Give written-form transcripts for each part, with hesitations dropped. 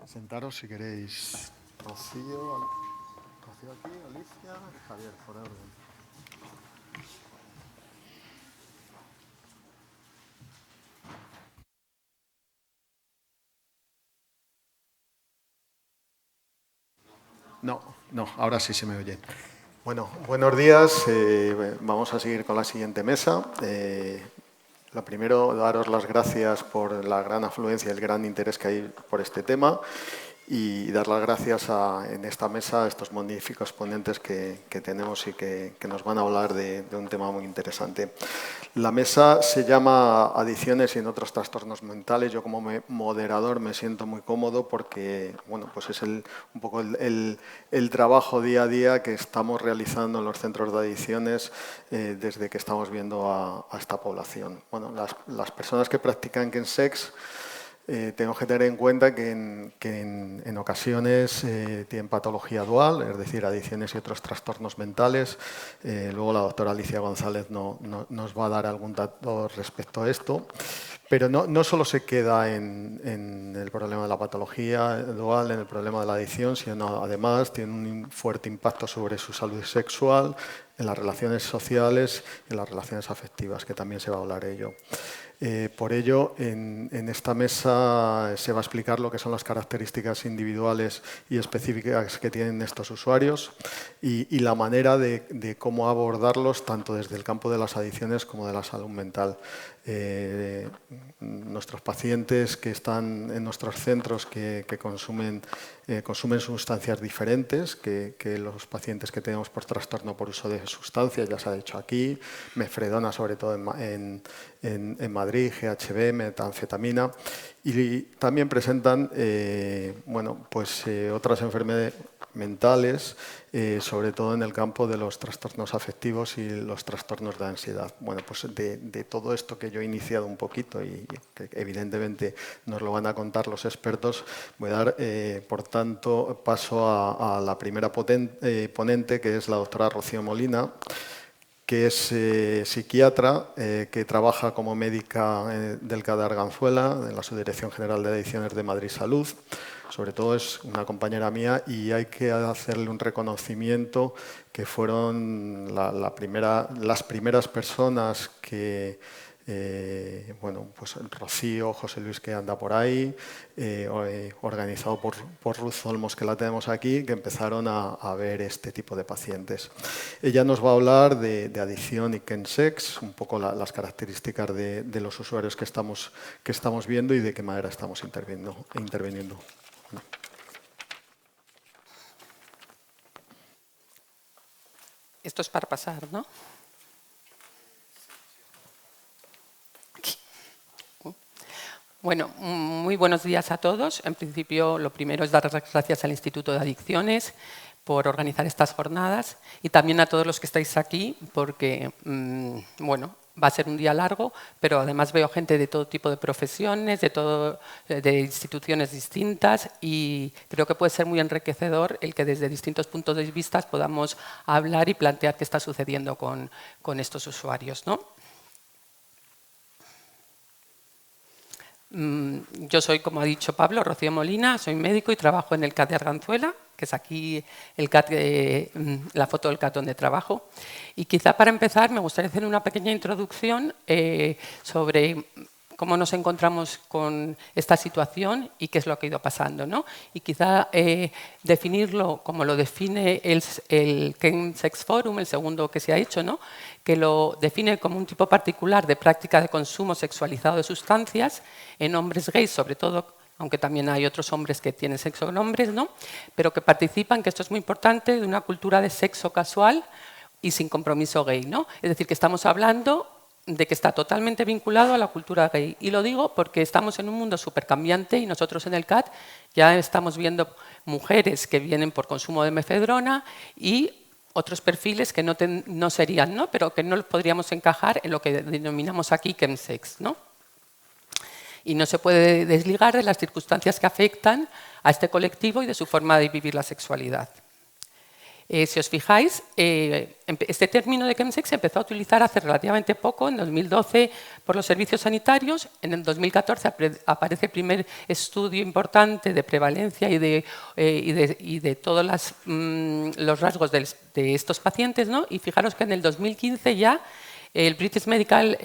Sentaros si queréis. Rocío aquí, Alicia y Javier, por orden. No, ahora sí se me oye. Bueno, buenos días. Vamos a seguir con la siguiente mesa. Lo primero, daros las gracias por la gran afluencia y el gran interés que hay por este tema y dar las gracias en esta mesa a estos magníficos ponentes que tenemos y que nos van a hablar de un tema muy interesante. La mesa se llama Adicciones y en otros trastornos mentales. Yo como moderador me siento muy cómodo porque bueno, pues es un poco el trabajo día a día que estamos realizando en los centros de adicciones desde que estamos viendo a esta población. Bueno, las personas que practican chemsex tenemos que tener en cuenta que en ocasiones tienen patología dual, es decir, adicciones y otros trastornos mentales. Luego la doctora Alicia González nos va a dar algún dato respecto a esto. Pero no solo se queda en el problema de la patología dual, en el problema de la adicción, sino además tiene un fuerte impacto sobre su salud sexual, en las relaciones sociales y en las relaciones afectivas, que también se va a hablar de ello. Por ello, en esta mesa se va a explicar lo que son las características individuales y específicas que tienen estos usuarios y la manera de cómo abordarlos tanto desde el campo de las adicciones como de la salud mental. Nuestros pacientes que están en nuestros centros que consumen sustancias diferentes que los pacientes que tenemos por trastorno por uso de sustancias, ya se ha dicho aquí, mefedrona sobre todo en Madrid, GHB, metanfetamina, y también presentan otras enfermedades mentales, sobre todo en el campo de los trastornos afectivos y los trastornos de ansiedad. Bueno, pues de todo esto que yo he iniciado un poquito y que evidentemente nos lo van a contar los expertos, voy a dar, por tanto, paso a la primera ponente, que es la doctora Rocío Molina, que es psiquiatra, que trabaja como médica del CAD de Arganzuela, en la Subdirección General de Adicciones de Madrid Salud. Sobre todo es una compañera mía y hay que hacerle un reconocimiento que fueron las primeras personas que, pues Rocío, José Luis que anda por ahí, organizado por Ruth Olmos, que la tenemos aquí, que empezaron a ver este tipo de pacientes. Ella nos va a hablar de adicción y chemsex, un poco las características de los usuarios que estamos viendo y de qué manera estamos interviniendo. Esto es para pasar, ¿no? Bueno, muy buenos días a todos. En principio, lo primero es dar las gracias al Instituto de Adicciones por organizar estas jornadas y también a todos los que estáis aquí porque, va a ser un día largo, pero además veo gente de todo tipo de profesiones, de instituciones distintas y creo que puede ser muy enriquecedor el que desde distintos puntos de vista podamos hablar y plantear qué está sucediendo con estos usuarios, ¿no? Yo soy, como ha dicho Pablo, Rocío Molina, soy médico y trabajo en el CAD de Arganzuela, que es aquí el CAD, la foto del CAD donde trabajo. Y quizá para empezar me gustaría hacer una pequeña introducción sobre cómo nos encontramos con esta situación y qué es lo que ha ido pasando, ¿no? Y quizá definirlo como lo define el Chemsex Forum, el segundo que se ha hecho, ¿no? Que lo define como un tipo particular de práctica de consumo sexualizado de sustancias en hombres gays, sobre todo, aunque también hay otros hombres que tienen sexo con hombres, ¿no? Pero que participan, que esto es muy importante, de una cultura de sexo casual y sin compromiso gay, ¿no? Es decir, que estamos hablando de que está totalmente vinculado a la cultura gay. Y lo digo porque estamos en un mundo súper cambiante y nosotros en el CAD ya estamos viendo mujeres que vienen por consumo de mefedrona y otros perfiles que no serían, ¿no? Pero que no los podríamos encajar en lo que denominamos aquí chemsex, ¿no? Y no se puede desligar de las circunstancias que afectan a este colectivo y de su forma de vivir la sexualidad. Si os fijáis, este término de chemsex se empezó a utilizar hace relativamente poco, en 2012, por los servicios sanitarios. En el 2014 aparece el primer estudio importante de prevalencia y de todos los rasgos de estos pacientes, ¿no? Y fijaros que en el 2015 ya el British Medical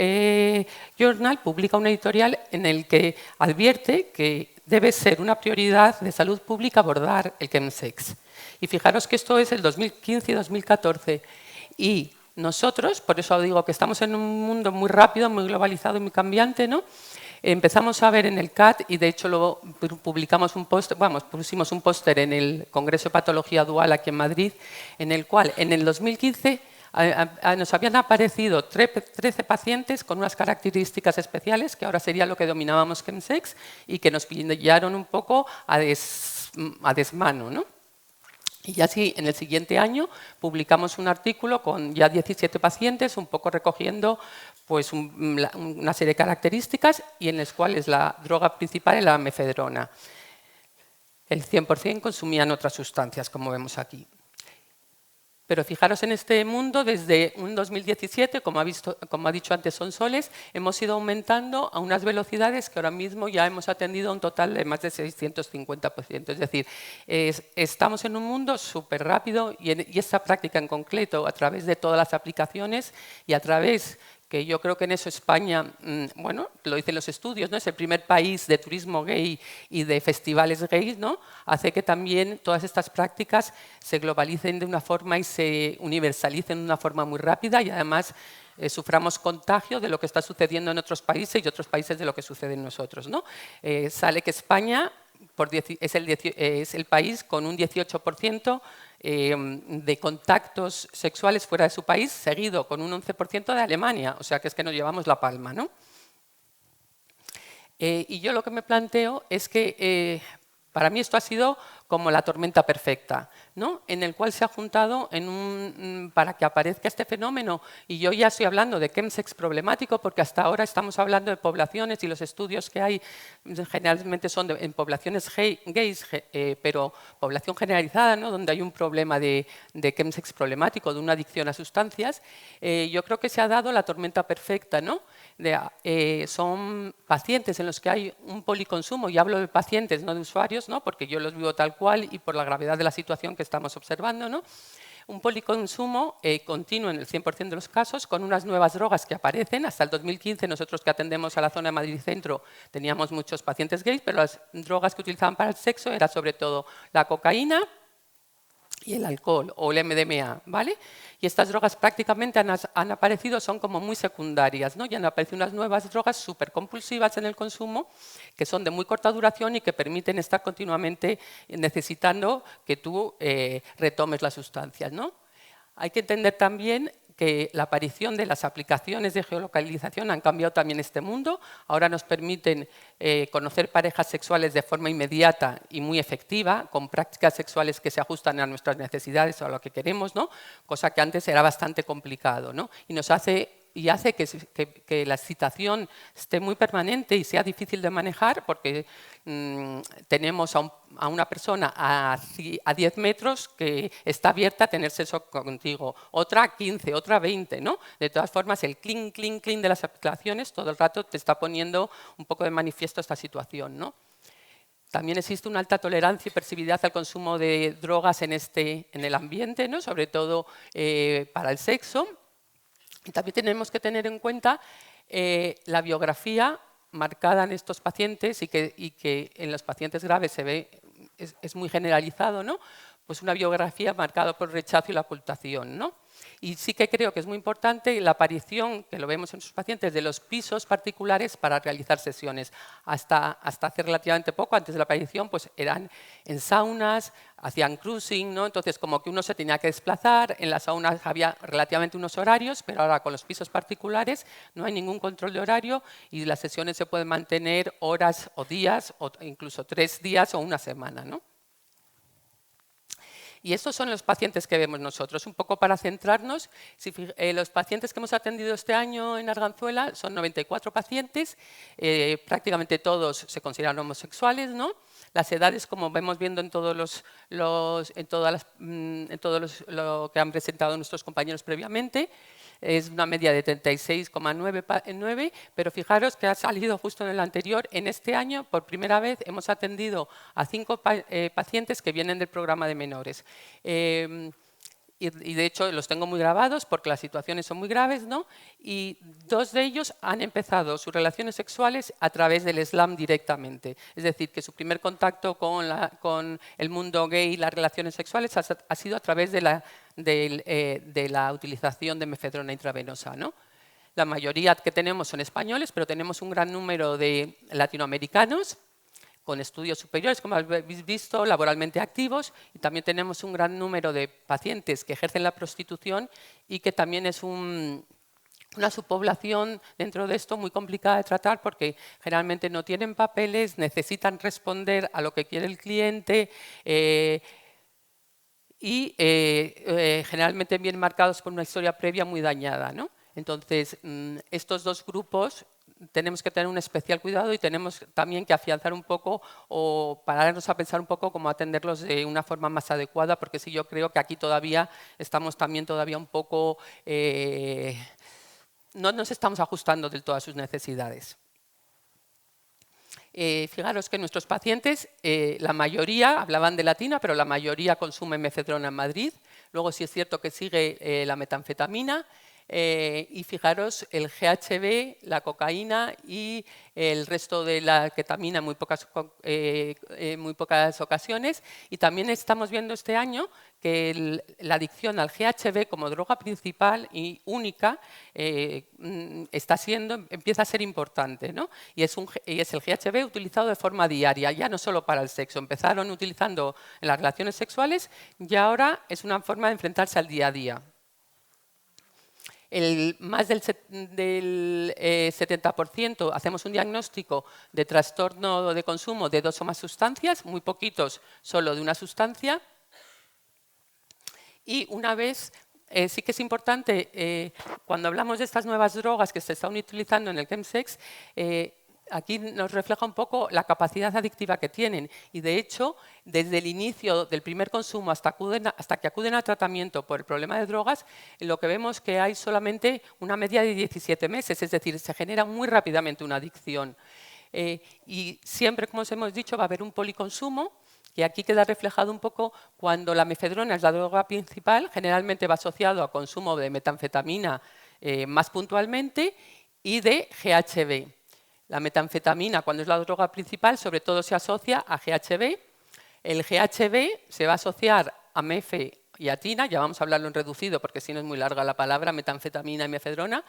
Journal publica un editorial en el que advierte que debe ser una prioridad de salud pública abordar el chemsex. Y fijaros que esto es el 2015 y 2014. Y nosotros, por eso digo que estamos en un mundo muy rápido, muy globalizado y muy cambiante, ¿no? Empezamos a ver en el CAT, y de hecho publicamos pusimos un póster en el Congreso de Patología Dual aquí en Madrid, en el cual en el 2015 nos habían aparecido 13 pacientes con unas características especiales, que ahora sería lo que dominábamos chemsex, y que nos pillaron un poco a desmano, ¿no? Y así, en el siguiente año, publicamos un artículo con ya 17 pacientes, un poco recogiendo pues, una serie de características, y en las cuales la droga principal era la mefedrona. El 100% consumían otras sustancias, como vemos aquí. Pero fijaros en este mundo, desde un 2017, como ha dicho antes Sonsoles, hemos ido aumentando a unas velocidades que ahora mismo ya hemos atendido a un total de más de 650%. Es decir, estamos en un mundo súper rápido, y esta práctica en concreto, a través de todas las aplicaciones y a través, que yo creo que en eso España, bueno, lo dicen los estudios, ¿no? Es el primer país de turismo gay y de festivales gays, ¿no? Hace que también todas estas prácticas se globalicen de una forma y se universalicen de una forma muy rápida, y además suframos contagio de lo que está sucediendo en otros países y otros países de lo que sucede en nosotros, ¿no? Sale que España es el país con un 18% de contactos sexuales fuera de su país, seguido con un 11% de Alemania, o sea que es que nos llevamos la palma, ¿no? Y yo lo que me planteo es que para mí esto ha sido como la tormenta perfecta, ¿no? En el cual se ha juntado para que aparezca este fenómeno. Y yo ya estoy hablando de chemsex problemático, porque hasta ahora estamos hablando de poblaciones, y los estudios que hay generalmente son en poblaciones gays, pero población generalizada, ¿no? Donde hay un problema de chemsex problemático, de una adicción a sustancias. Yo creo que se ha dado la tormenta perfecta, ¿no? Son pacientes en los que hay un policonsumo, y hablo de pacientes, no de usuarios, ¿no? Porque yo los vivo tal cual y por la gravedad de la situación que estamos observando, ¿no? Un policonsumo continuo en el 100% de los casos, con unas nuevas drogas que aparecen. Hasta el 2015, nosotros que atendemos a la zona de Madrid Centro, teníamos muchos pacientes gays, pero las drogas que utilizaban para el sexo era sobre todo la cocaína y el alcohol, o el MDMA, ¿vale? Y estas drogas prácticamente han aparecido, son como muy secundarias, ¿no? Y han aparecido unas nuevas drogas súper compulsivas en el consumo, que son de muy corta duración y que permiten estar continuamente necesitando que tú retomes las sustancias, ¿no? Hay que entender también que la aparición de las aplicaciones de geolocalización han cambiado también este mundo. Ahora nos permiten conocer parejas sexuales de forma inmediata y muy efectiva, con prácticas sexuales que se ajustan a nuestras necesidades o a lo que queremos, ¿no? Cosa que antes era bastante complicado, ¿no? Y hace que la excitación esté muy permanente y sea difícil de manejar, porque tenemos a una persona a 10 metros que está abierta a tener sexo contigo, otra a 15, otra a 20, ¿no? De todas formas, el clink, clink, clink de las aplicaciones todo el rato te está poniendo un poco de manifiesto esta situación, ¿no? También existe una alta tolerancia y permisividad al consumo de drogas en el ambiente, ¿no? Sobre todo para el sexo. Y también tenemos que tener en cuenta la biografía marcada en estos pacientes, y que en los pacientes graves se ve, es muy generalizado, ¿no? Pues una biografía marcada por el rechazo y la ocultación, ¿no? Y sí que creo que es muy importante la aparición, que lo vemos en sus pacientes, de los pisos particulares para realizar sesiones. Hasta hace relativamente poco, antes de la aparición, pues eran en saunas, hacían cruising, ¿no? Entonces como que uno se tenía que desplazar, en las saunas había relativamente unos horarios, pero ahora con los pisos particulares no hay ningún control de horario, y las sesiones se pueden mantener horas o días, o incluso 3 días o una semana, ¿no? Y estos son los pacientes que vemos nosotros. Un poco para centrarnos, los pacientes que hemos atendido este año en Arganzuela son 94 pacientes, prácticamente todos se consideran homosexuales, ¿no? Las edades, como vemos viendo en todos lo que han presentado nuestros compañeros previamente, es una media de 36,9, pero fijaros que ha salido justo en el anterior. En este año, por primera vez, hemos atendido a 5 pacientes que vienen del programa de menores. Y de hecho los tengo muy grabados porque las situaciones son muy graves, ¿no? Y 2 de ellos han empezado sus relaciones sexuales a través del slam directamente. Es decir, que su primer contacto con el mundo gay y las relaciones sexuales ha sido a través de la utilización de mefedrona intravenosa, ¿no? La mayoría que tenemos son españoles, pero tenemos un gran número de latinoamericanos con estudios superiores, como habéis visto, laboralmente activos, y también tenemos un gran número de pacientes que ejercen la prostitución y que también es una subpoblación dentro de esto muy complicada de tratar porque generalmente no tienen papeles, necesitan responder a lo que quiere el cliente y generalmente bien marcados por una historia previa muy dañada, ¿no? Entonces, estos 2 grupos tenemos que tener un especial cuidado y tenemos también que afianzar un poco o pararnos a pensar un poco cómo atenderlos de una forma más adecuada, porque sí, yo creo que aquí todavía estamos también un poco, no nos estamos ajustando del todo a sus necesidades. Fijaros que nuestros pacientes, la mayoría, hablaban de latina, pero la mayoría consume mefedrona en Madrid. Luego sí es cierto que sigue la metanfetamina. Y fijaros, el GHB, la cocaína y el resto de la ketamina en muy pocas ocasiones. Y también estamos viendo este año que la adicción al GHB como droga principal y única empieza a ser importante, ¿no? Y es el GHB utilizado de forma diaria, ya no solo para el sexo. Empezaron utilizando en las relaciones sexuales y ahora es una forma de enfrentarse al día a día. Más del 70% hacemos un diagnóstico de trastorno de consumo de 2 o más sustancias, muy poquitos solo de una sustancia. Y una vez, sí que es importante, cuando hablamos de estas nuevas drogas que se están utilizando en el chemsex, aquí nos refleja un poco la capacidad adictiva que tienen y, de hecho, desde el inicio del primer consumo hasta que acuden a tratamiento por el problema de drogas, lo que vemos es que hay solamente una media de 17 meses, es decir, se genera muy rápidamente una adicción. Y siempre, como os hemos dicho, va a haber un policonsumo, que aquí queda reflejado un poco cuando la mefedrona es la droga principal, generalmente va asociado a consumo de metanfetamina más puntualmente y de GHB. La metanfetamina, cuando es la droga principal, sobre todo se asocia a GHB. El GHB se va a asociar a mefe y a tina, ya vamos a hablarlo en reducido porque si no es muy larga la palabra, metanfetamina y mefedrona.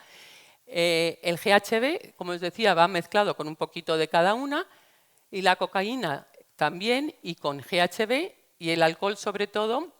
El GHB, como os decía, va mezclado con un poquito de cada una y la cocaína también y con GHB y el alcohol sobre todo,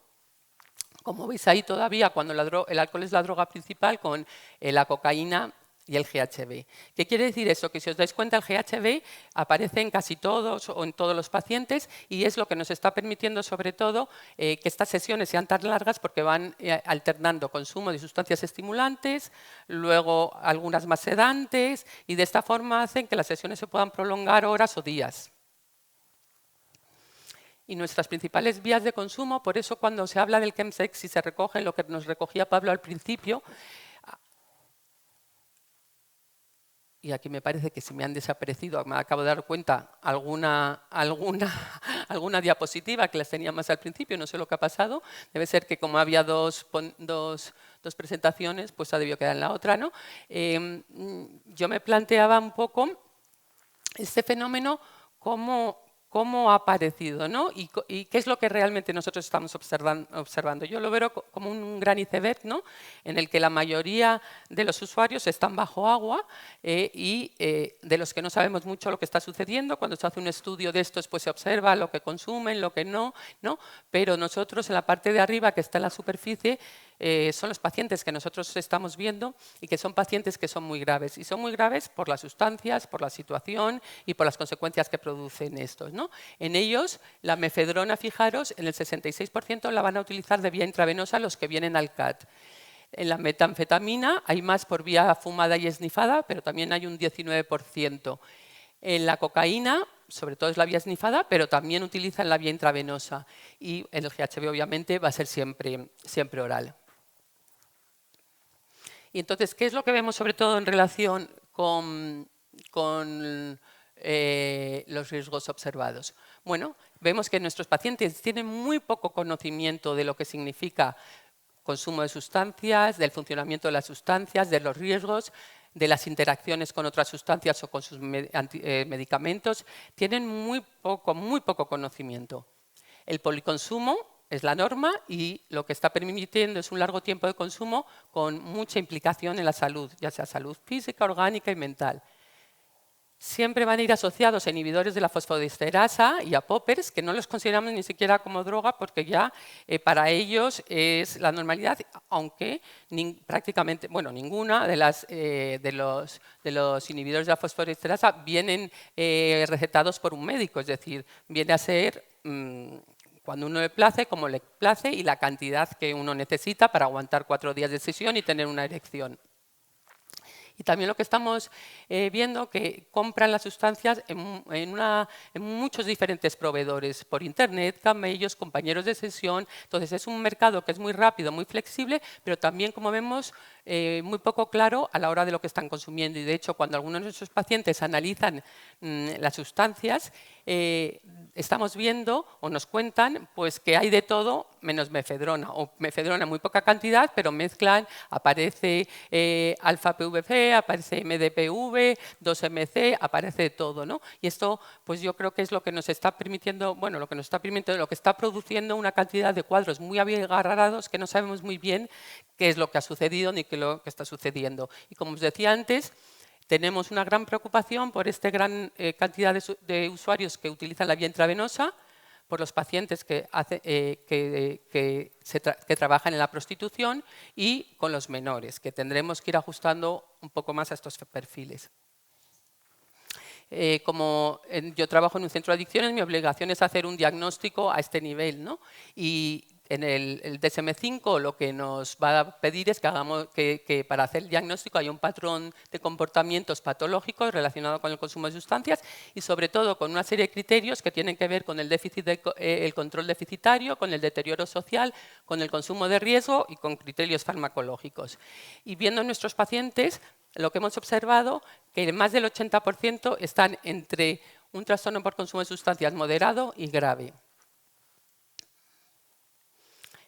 como veis ahí todavía, cuando el alcohol es la droga principal con la cocaína y el GHB. ¿Qué quiere decir eso? Que si os dais cuenta, el GHB aparece en casi todos o en todos los pacientes y es lo que nos está permitiendo sobre todo que estas sesiones sean tan largas porque van alternando consumo de sustancias estimulantes, luego algunas más sedantes y de esta forma hacen que las sesiones se puedan prolongar horas o días. Y nuestras principales vías de consumo, por eso cuando se habla del chemsex y se recoge lo que nos recogía Pablo al principio, y aquí me parece que se me han desaparecido, me acabo de dar cuenta, alguna diapositiva que las tenía más al principio, no sé lo que ha pasado, debe ser que como había dos presentaciones, pues ha debido quedar en la otra, ¿no? Yo me planteaba un poco este fenómeno cómo ha aparecido, ¿no? Y qué es lo que realmente nosotros estamos observando. Yo lo veo como un gran iceberg, ¿no? En el que la mayoría de los usuarios están bajo agua y de los que no sabemos mucho lo que está sucediendo. Cuando se hace un estudio de estos, pues se observa lo que consumen, lo que no, ¿no? Pero nosotros en la parte de arriba, que está en la superficie, son los pacientes que nosotros estamos viendo y que son pacientes que son muy graves. Y son muy graves por las sustancias, por la situación y por las consecuencias que producen estos, ¿no? En ellos, la mefedrona, fijaros, en el 66% la van a utilizar de vía intravenosa los que vienen al CAT. En la metanfetamina hay más por vía fumada y esnifada, pero también hay un 19%. En la cocaína sobre todo es la vía esnifada, pero también utilizan la vía intravenosa. Y el GHB obviamente va a ser siempre oral. Y entonces, ¿qué es lo que vemos sobre todo en relación con los riesgos observados? Bueno, vemos que nuestros pacientes tienen muy poco conocimiento de lo que significa consumo de sustancias, del funcionamiento de las sustancias, de los riesgos, de las interacciones con otras sustancias o con sus medicamentos. Tienen muy poco conocimiento. El policonsumo es la norma y lo que está permitiendo es un largo tiempo de consumo con mucha implicación en la salud, ya sea salud física, orgánica y mental. Siempre van a ir asociados a inhibidores de la fosfodiesterasa y a poppers, que no los consideramos ni siquiera como droga porque ya para ellos es la normalidad, aunque prácticamente, bueno, ninguna de los inhibidores de la fosfodiesterasa vienen recetados por un médico, es decir, viene a ser cuando uno le place, como le place y la cantidad que uno necesita para aguantar 4 días de sesión y tener una erección. Y también lo que estamos viendo que compran las sustancias en muchos diferentes proveedores, por internet, camellos, compañeros de sesión. Entonces es un mercado que es muy rápido, muy flexible, pero también, como vemos, muy poco claro a la hora de lo que están consumiendo. Y de hecho, cuando algunos de nuestros pacientes analizan las sustancias, estamos viendo o nos cuentan pues, que hay de todo menos mefedrona, o mefedrona en muy poca cantidad, pero mezclan, aparece alfa-PVC, aparece MDPV, 2-MC, aparece todo, ¿no? Y esto, pues yo creo que es lo que nos está permitiendo, bueno, lo que está produciendo una cantidad de cuadros muy abigarrados que no sabemos muy bien qué es lo que ha sucedido ni qué es lo que está sucediendo. Y como os decía antes, tenemos una gran preocupación por esta gran cantidad de usuarios que utilizan la vía intravenosa, por los pacientes que trabajan en la prostitución y con los menores, que tendremos que ir ajustando un poco más a estos perfiles. Como yo trabajo en un centro de adicciones, mi obligación es hacer un diagnóstico a este nivel, ¿no? Y en el DSM-5 lo que nos va a pedir es que para hacer el diagnóstico haya un patrón de comportamientos patológicos relacionado con el consumo de sustancias y sobre todo con una serie de criterios que tienen que ver con el control deficitario, con el deterioro social, con el consumo de riesgo y con criterios farmacológicos. Y viendo a nuestros pacientes, lo que hemos observado que más del 80% están entre un trastorno por consumo de sustancias moderado y grave.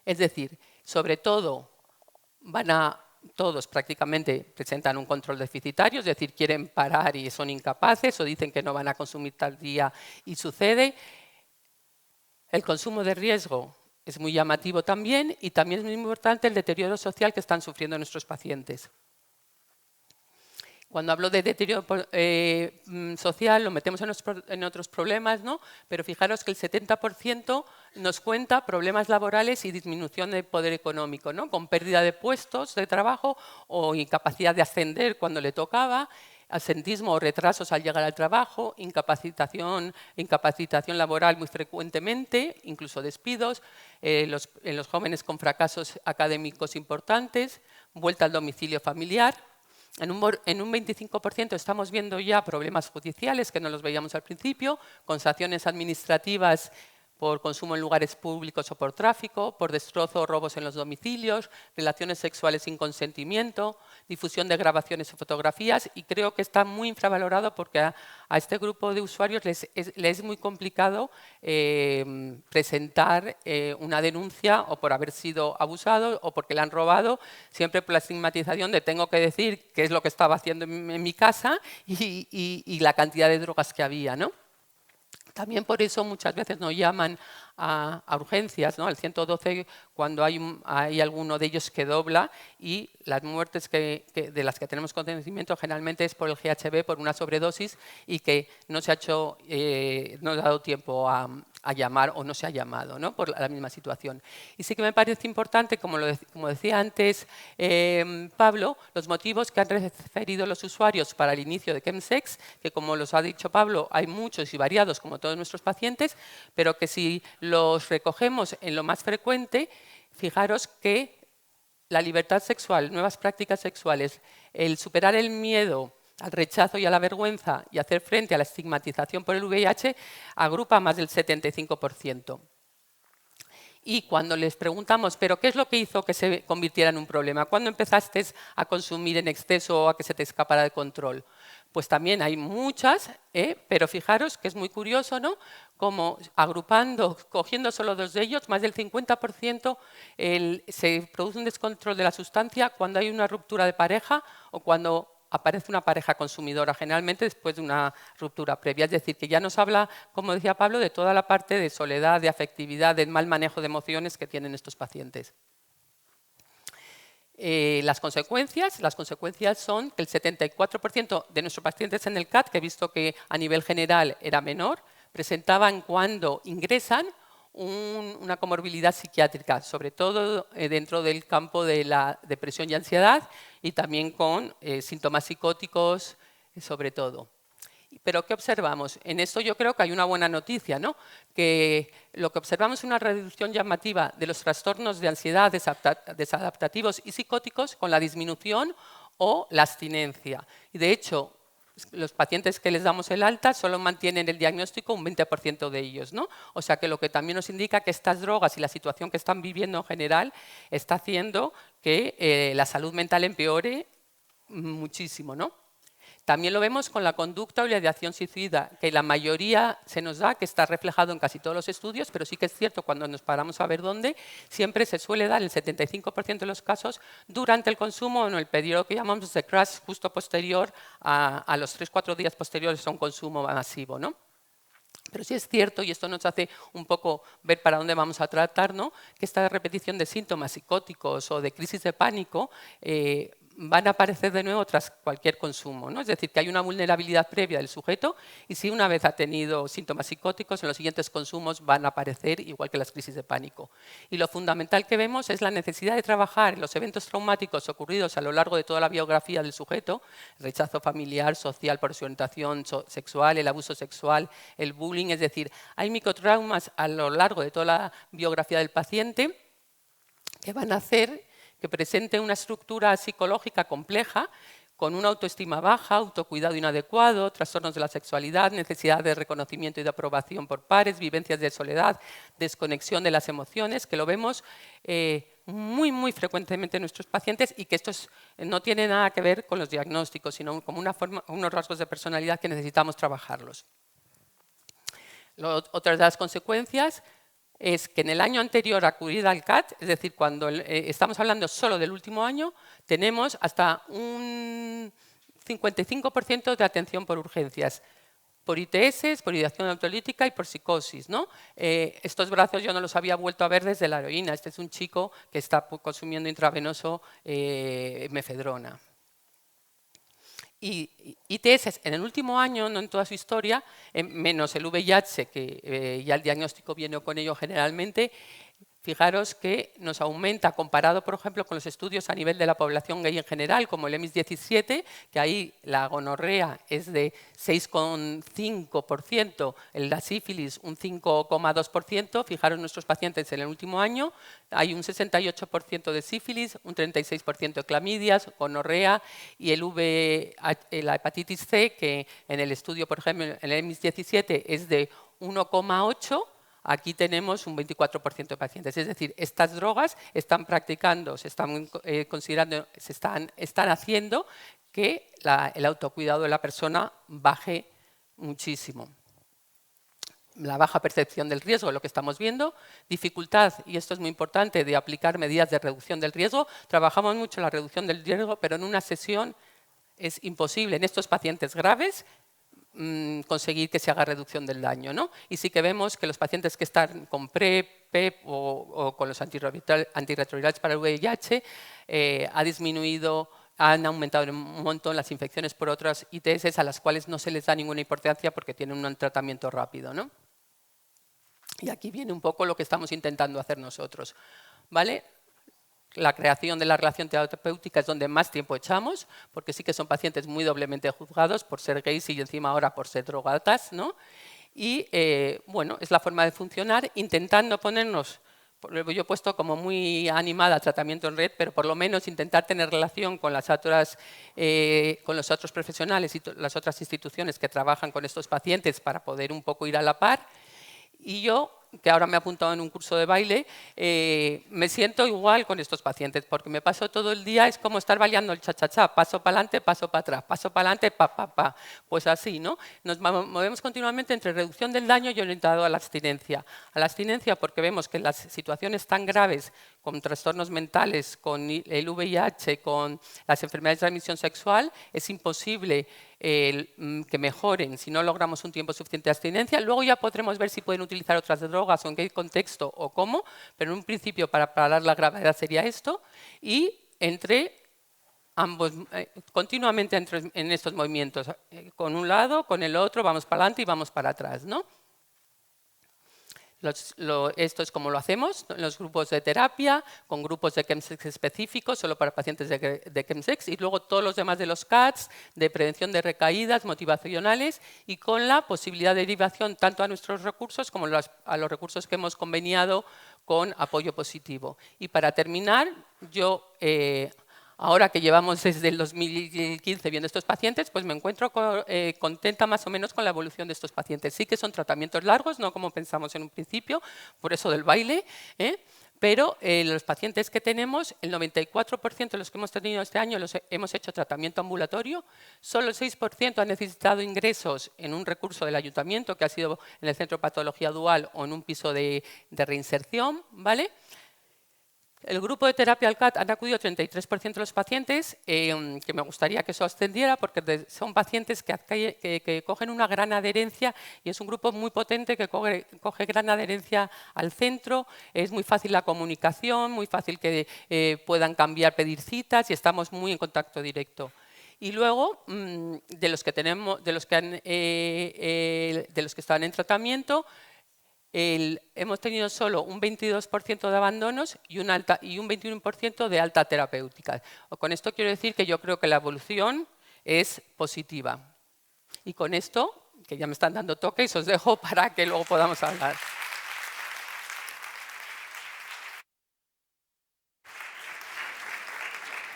Es decir, sobre todo, todos prácticamente presentan un control deficitario, es decir, quieren parar y son incapaces o dicen que no van a consumir tal día y sucede. El consumo de riesgo es muy llamativo también y también es muy importante el deterioro social que están sufriendo nuestros pacientes. Cuando hablo de deterioro social lo metemos en otros problemas, ¿no? Pero fijaros que el 70% nos cuenta problemas laborales y disminución del poder económico, ¿no? Con pérdida de puestos de trabajo o incapacidad de ascender cuando le tocaba, absentismo o retrasos al llegar al trabajo, incapacitación laboral muy frecuentemente, incluso despidos, en los jóvenes con fracasos académicos importantes, vuelta al domicilio familiar. En un 25% estamos viendo ya problemas judiciales que no los veíamos al principio, con sanciones administrativas por consumo en lugares públicos o por tráfico, por destrozo o robos en los domicilios, relaciones sexuales sin consentimiento, difusión de grabaciones o fotografías, y creo que está muy infravalorado porque a este grupo de usuarios les es muy complicado presentar una denuncia o por haber sido abusado o porque le han robado, siempre por la estigmatización de tengo que decir qué es lo que estaba haciendo en mi casa y la cantidad de drogas que había, ¿no? También por eso muchas veces nos llaman a urgencias, ¿no? Al 112 cuando hay alguno de ellos que dobla y las muertes de las que tenemos conocimiento generalmente es por el GHB, por una sobredosis y que no se ha dado tiempo a llamar o no se ha llamado, ¿no? Por la misma situación. Y sí que me parece importante, como decía antes Pablo, los motivos que han referido los usuarios para el inicio de Chemsex, que como los ha dicho Pablo, hay muchos y variados como todos nuestros pacientes, pero que si los recogemos en lo más frecuente, fijaros que la libertad sexual, nuevas prácticas sexuales, el superar el miedo al rechazo y a la vergüenza y hacer frente a la estigmatización por el VIH, agrupa más del 75%. Y cuando les preguntamos, ¿pero qué es lo que hizo que se convirtiera en un problema? ¿Cuándo empezaste a consumir en exceso o a que se te escapara de control? Pues también hay muchas, pero fijaros que es muy curioso, ¿no? Como agrupando, cogiendo solo dos de ellos, más del 50% se produce un descontrol de la sustancia cuando hay una ruptura de pareja o cuando aparece una pareja consumidora, generalmente después de una ruptura previa. Es decir, que ya nos habla, como decía Pablo, de toda la parte de soledad, de afectividad, del mal manejo de emociones que tienen estos pacientes. Las consecuencias son que el 74% de nuestros pacientes en el CAT, que he visto que a nivel general era menor, presentaban cuando ingresan una comorbilidad psiquiátrica, sobre todo dentro del campo de la depresión y ansiedad y también con síntomas psicóticos sobre todo. Pero ¿qué observamos? En esto yo creo que hay una buena noticia, ¿no? Que lo que observamos es una reducción llamativa de los trastornos de ansiedad desadaptativos y psicóticos con la disminución o la abstinencia. Y de hecho, los pacientes que les damos el alta solo mantienen el diagnóstico un 20% de ellos, ¿no? O sea que lo que también nos indica que estas drogas y la situación que están viviendo en general está haciendo que la salud mental empeore muchísimo, ¿no? También lo vemos con la conducta o la ideación suicida, que la mayoría se nos da, que está reflejado en casi todos los estudios, pero sí que es cierto, cuando nos paramos a ver dónde, siempre se suele dar el 75% de los casos durante el consumo o en el periodo que llamamos de crash, justo posterior a los 3-4 días posteriores a un consumo masivo, ¿no? Pero sí es cierto, y esto nos hace un poco ver para dónde vamos a tratar, ¿no? Que esta repetición de síntomas psicóticos o de crisis de pánico van a aparecer de nuevo tras cualquier consumo, ¿no? Es decir, que hay una vulnerabilidad previa del sujeto y si una vez ha tenido síntomas psicóticos, en los siguientes consumos van a aparecer igual que las crisis de pánico. Y lo fundamental que vemos es la necesidad de trabajar en los eventos traumáticos ocurridos a lo largo de toda la biografía del sujeto, el rechazo familiar, social por su orientación sexual, el abuso sexual, el bullying, es decir, hay microtraumas a lo largo de toda la biografía del paciente que van a hacer que presente una estructura psicológica compleja con una autoestima baja, autocuidado inadecuado, trastornos de la sexualidad, necesidad de reconocimiento y de aprobación por pares, vivencias de soledad, desconexión de las emociones, que lo vemos muy frecuentemente en nuestros pacientes y que esto no tiene nada que ver con los diagnósticos, sino como unos rasgos de personalidad que necesitamos trabajarlos. Otra de las consecuencias es que en el año anterior a acudir al CAT, es decir, cuando estamos hablando solo del último año, tenemos hasta un 55% de atención por urgencias, por ITS, por ideación autolítica y por psicosis, ¿no? Estos brazos yo no los había vuelto a ver desde la heroína. Este es un chico que está consumiendo intravenoso mefedrona. Y ITS en el último año, no en toda su historia, menos el VIH, que ya el diagnóstico viene con ello generalmente, fijaros que nos aumenta comparado, por ejemplo, con los estudios a nivel de la población gay en general, como el EMIS 17, que ahí la gonorrea es de 6,5%, la sífilis un 5,2%. Fijaros nuestros pacientes en el último año, hay un 68% de sífilis, un 36% de clamidias, gonorrea y la hepatitis C, que en el estudio, por ejemplo, en el EMIS 17 es de 1,8%. Aquí tenemos un 24% de pacientes. Es decir, estas drogas están practicando, se están considerando, están haciendo que el autocuidado de la persona baje muchísimo. La baja percepción del riesgo, lo que estamos viendo, dificultad, y esto es muy importante, de aplicar medidas de reducción del riesgo. Trabajamos mucho en la reducción del riesgo, pero en una sesión es imposible en estos pacientes graves conseguir que se haga reducción del daño, ¿no? Y sí que vemos que los pacientes que están con PrEP, PEP o con los antirretrovirales para el VIH ha disminuido, han aumentado un montón las infecciones por otras ITS a las cuales no se les da ninguna importancia porque tienen un tratamiento rápido, ¿no? Y aquí viene un poco lo que estamos intentando hacer nosotros, ¿vale? La creación de la relación terapéutica es donde más tiempo echamos, porque sí que son pacientes muy doblemente juzgados por ser gays y encima ahora por ser drogatas, ¿no? Y bueno, es la forma de funcionar intentando ponernos yo he puesto como muy animada tratamiento en red, pero por lo menos intentar tener relación con las otras, con los otros profesionales y las otras instituciones que trabajan con estos pacientes para poder un poco ir a la par. Y yo, que ahora me he apuntado en un curso de baile, me siento igual con estos pacientes, porque me paso todo el día, es como estar bailando el cha-cha-cha, paso para adelante, paso para atrás, paso para adelante, pa. Pues así, ¿no? Nos movemos continuamente entre reducción del daño y orientado a la abstinencia. A la abstinencia porque vemos que en las situaciones tan graves, con trastornos mentales, con el VIH, con las enfermedades de transmisión sexual, es imposible que mejoren si no logramos un tiempo suficiente de abstinencia. Luego ya podremos ver si pueden utilizar otras drogas o en qué contexto o cómo, pero en un principio para parar la gravedad sería esto. Y entre ambos, continuamente en estos movimientos, con un lado, con el otro, vamos para adelante y vamos para atrás, ¿no? Esto es como lo hacemos en los grupos de terapia, con grupos de chemsex específicos, solo para pacientes de chemsex, y luego todos los demás de los CATs, de prevención de recaídas motivacionales, y con la posibilidad de derivación tanto a nuestros recursos como a los recursos que hemos conveniado con apoyo positivo. Y para terminar, yo... ahora que llevamos desde el 2015 viendo estos pacientes, pues me encuentro contenta más o menos con la evolución de estos pacientes. Sí que son tratamientos largos, no como pensamos en un principio, por eso del baile, pero los pacientes que tenemos, el 94% de los que hemos tenido este año los hemos hecho tratamiento ambulatorio, solo el 6% han necesitado ingresos en un recurso del ayuntamiento, que ha sido en el Centro de Patología Dual o en un piso de reinserción, ¿vale? El grupo de terapia ALCAT han acudido 33% de los pacientes, que me gustaría que eso ascendiera porque son pacientes que cogen una gran adherencia y es un grupo muy potente que coge gran adherencia al centro, es muy fácil la comunicación, muy fácil que puedan cambiar, pedir citas y estamos muy en contacto directo. Y luego, de los que estaban en tratamiento, hemos tenido solo un 22% de abandonos y un 21% de alta terapéutica. Con esto quiero decir que yo creo que la evolución es positiva. Y con esto, que ya me están dando toques, os dejo para que luego podamos hablar.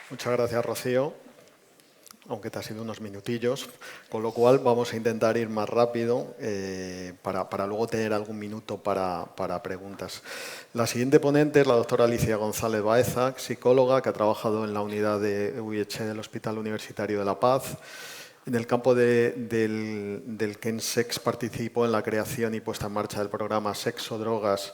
Muchas gracias, Rocío, aunque te ha sido unos minutillos, con lo cual vamos a intentar ir más rápido para luego tener algún minuto para preguntas. La siguiente ponente es la doctora Alicia González Baeza, psicóloga que ha trabajado en la unidad de VIH del Hospital Universitario de La Paz. En el campo del chemsex participó en la creación y puesta en marcha del programa Sexo, Drogas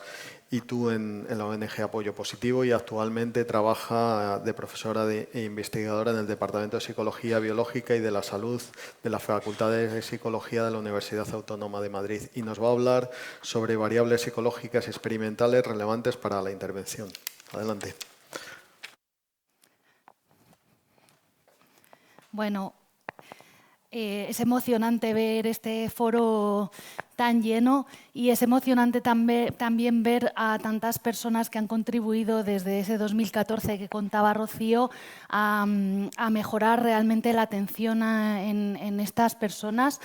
y tú en la ONG Apoyo Positivo y actualmente trabaja de profesora e investigadora en el Departamento de Psicología Biológica y de la Salud de la Facultad de Psicología de la Universidad Autónoma de Madrid y nos va a hablar sobre variables psicológicas experimentales relevantes para la intervención. Adelante. Bueno, es emocionante ver este foro tan lleno y es emocionante también ver a tantas personas que han contribuido desde ese 2014 que contaba Rocío a mejorar realmente la atención en estas personas.